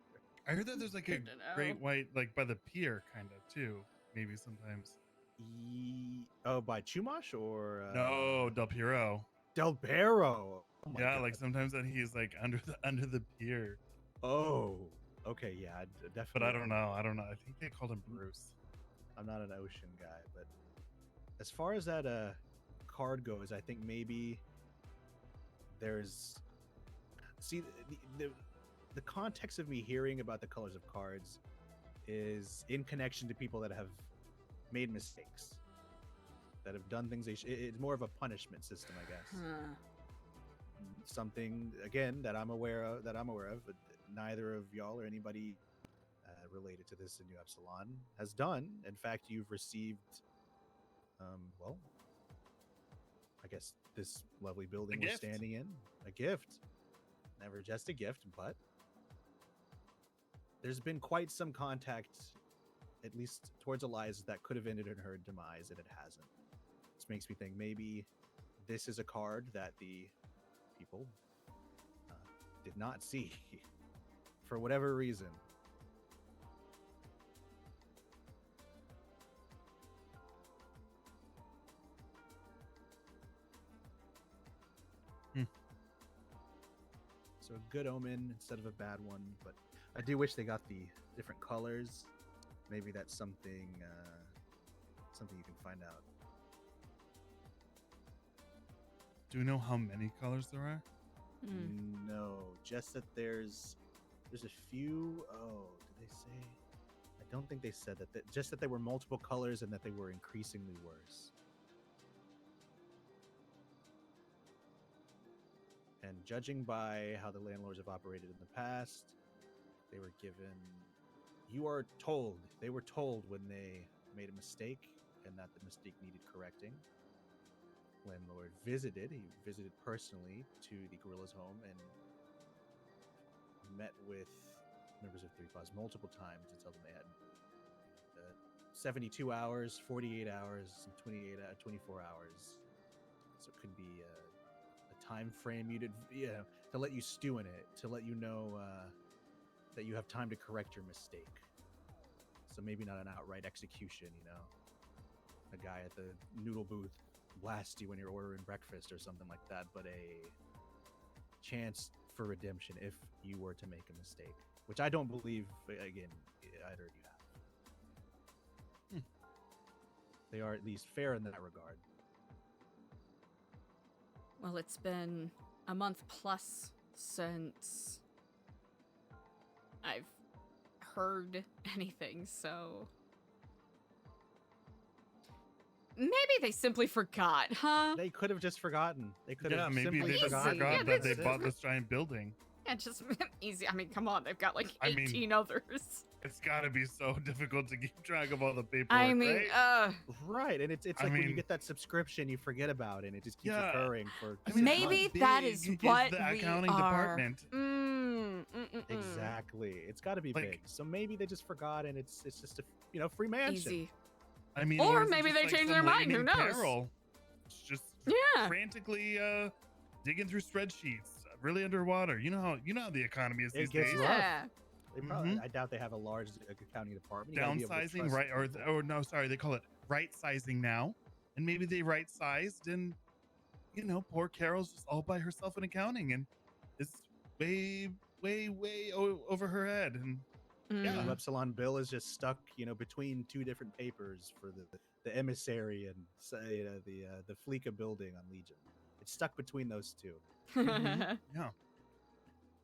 I heard that there's like a Good to know. great white, like by the pier, kind of too. Maybe sometimes. Oh, by Chumash or No, Del Piero. Del Perro. Oh my Yeah, God. like sometimes that he's like under the pier. Oh, okay, yeah, definitely. But I don't know. I think they called him Bruce. I'm not an ocean guy, but as far as that card goes, I think maybe there's the context of me hearing about the colors of cards is in connection to people that have made mistakes, that have done things it's more of a punishment system, I guess. Something again that I'm aware of, but neither of y'all or anybody related to this in New Epsilon has done. In fact, you've received well, I guess this lovely building we're standing in, a gift. Never just a gift, but there's been quite some contact, at least towards Eliza, that could have ended in her demise, and it hasn't. This makes me think maybe this is a card that the people did not see for whatever reason. So a good omen instead of a bad one. But I do wish they got the different colors. Maybe that's something something you can find out. Do you know how many colors there are? No, just that there's a few. Oh, did they say? I don't think they said that. Just that there were multiple colors and that they were increasingly worse. And judging by how the landlords have operated in the past, they were given. They were told when they made a mistake and that the mistake needed correcting. Landlord he visited personally to the gorilla's home and met with members of Three Paws multiple times to tell them they had 72 hours, 48 hours, and 24 hours. So it could be a time frame to let you stew in it, to let you know that you have time to correct your mistake. So maybe not an outright execution, a guy at the noodle booth blast you when you're ordering breakfast or something like that, but a chance for redemption if you were to make a mistake, which I don't believe, again, either of you have. They are at least fair in that regard. Well, it's been a month plus since I've heard anything, so maybe they simply forgot, huh? They could have just forgotten. They could have maybe simply they just forgotten. forgot that they bought this giant building. Yeah, just easy. I mean, come on, they've got like I mean, 18 others. It's got to be so difficult to keep track of all the paperwork, I mean, right? Right, and it's like when you get that subscription, you forget about it, and it just keeps occurring for. Maybe that is what the we accounting are. department. Exactly, it's got to be big. So maybe they just forgot, and it's just a free mansion. Easy. I mean, Or is it maybe just they like changed some their mind, lady who named knows? Carol? It's just frantically digging through spreadsheets, really underwater. You know how the economy is these It gets days. rough. They probably, I doubt they have a large accounting department. You gotta be able to Downsizing, trust right? people. Or no, sorry, they call it right sizing now. And maybe they right sized, and poor Carol's just all by herself in accounting, and it's way over her head. And The Epsilon bill is just stuck, between two different papers for the emissary and the Fleeka building on Legion. It's stuck between those two. Yeah,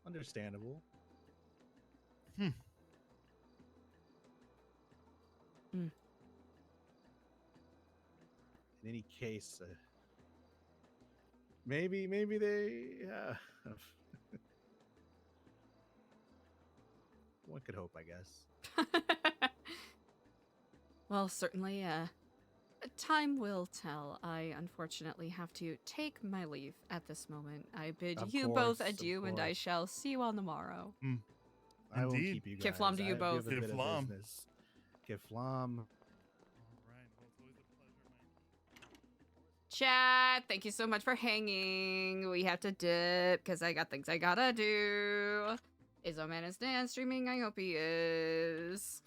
understandable. In any case, maybe they. One could hope, I guess. Well, certainly, time will tell. I unfortunately have to take my leave at this moment. I bid you both adieu, and I shall see you on the morrow. I won't keep you guys. Kiflam to you both. Kiflam. Chat, thank you so much for hanging. We have to dip because I got things I gotta do. Is our man is dance streaming? I hope he is.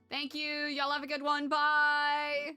Thank you. Y'all have a good one. Bye.